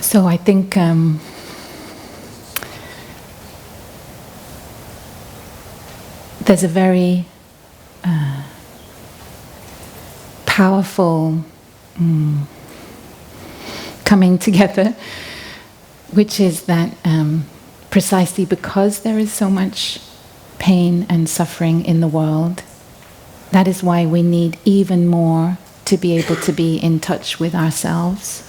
So I think there's a very powerful coming together, which is that precisely because there is so much pain and suffering in the world, that is why we need even more to be able to be in touch with ourselves,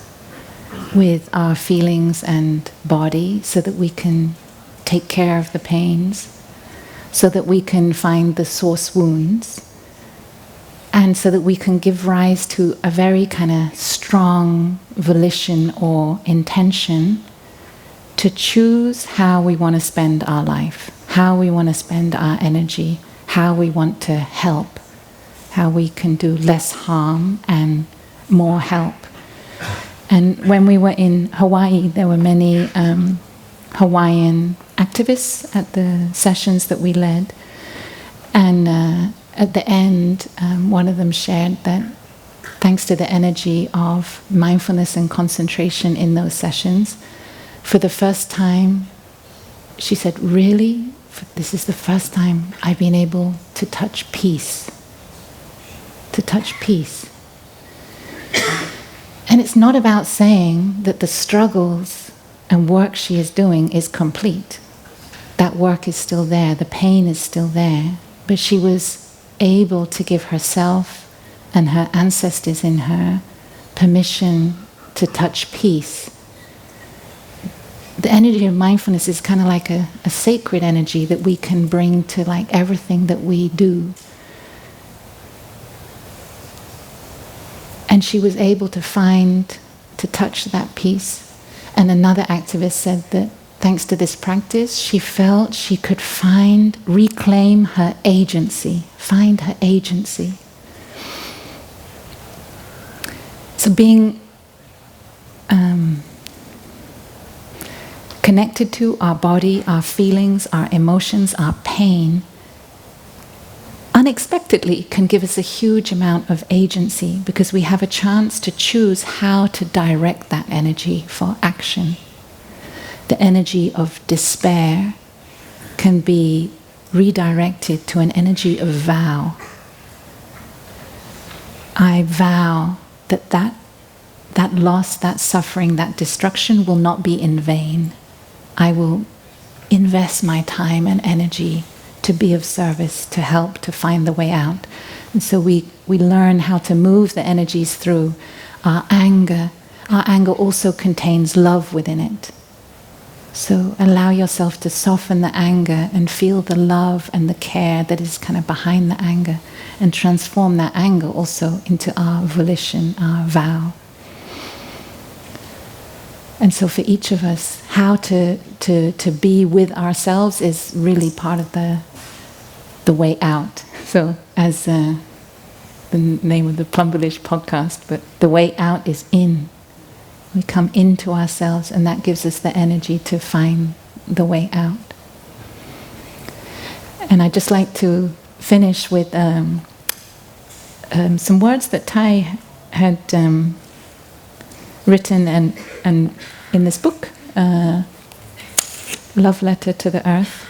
with our feelings and body, so that we can take care of the pains, so that we can find the source wounds, and so that we can give rise to a very kind of strong volition or intention to choose how we want to spend our life, how we want to spend our energy, how we want to help, how we can do less harm and more help. And when we were in Hawaii, there were many Hawaiian activists at the sessions that we led. And at the end, one of them shared that thanks to the energy of mindfulness and concentration in those sessions, for the first time, she said, really? This is the first time I've been able to touch peace. To touch peace. And it's not about saying that the struggles and work she is doing is complete. That work is still there, the pain is still there, but she was able to give herself and her ancestors in her permission to touch peace. The energy of mindfulness is kind of like a sacred energy that we can bring to like everything that we do. And she was able to touch that peace. And another activist said that thanks to this practice, she felt she could reclaim her agency, find her agency. So being connected to our body, our feelings, our emotions, our pain, unexpectedly can give us a huge amount of agency because we have a chance to choose how to direct that energy for action. The energy of despair can be redirected to an energy of vow. I vow that loss, that suffering, that destruction will not be in vain. I will invest my time and energy to be of service, to help, to find the way out. And so we learn how to move the energies through our anger. Our anger also contains love within it. So allow yourself to soften the anger and feel the love and the care that is kind of behind the anger, and transform that anger also into our volition, our vow. And so for each of us, how to be with ourselves is really part of the way out. So as the name of the Plum podcast, but the way out is in. We come into ourselves, and that gives us the energy to find the way out. And I'd just like to finish with some words that Tai had written and in this book, Love Letter to the Earth.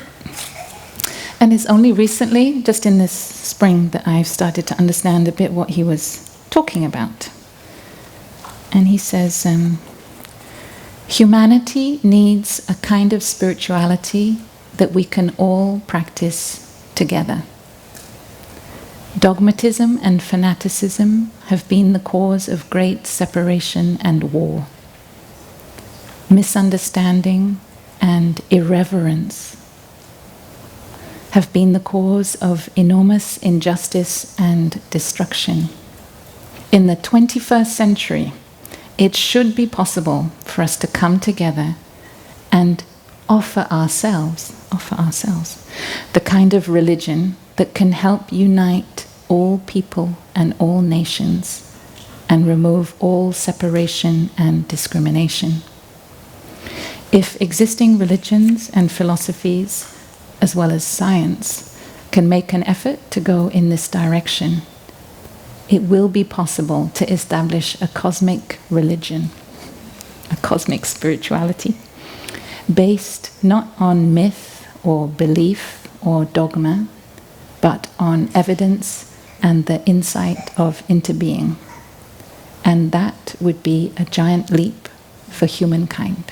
And it's only recently, just in this spring, that I've started to understand a bit what he was talking about. And he says, humanity needs a kind of spirituality that we can all practice together. Dogmatism and fanaticism have been the cause of great separation and war. Misunderstanding and irreverence have been the cause of enormous injustice and destruction. In the 21st century, it should be possible for us to come together and offer ourselves the kind of religion that can help unite all people and all nations and remove all separation and discrimination. If existing religions and philosophies, as well as science, can make an effort to go in this direction, it will be possible to establish a cosmic religion, a cosmic spirituality, based not on myth or belief or dogma, but on evidence and the insight of interbeing. And that would be a giant leap for humankind.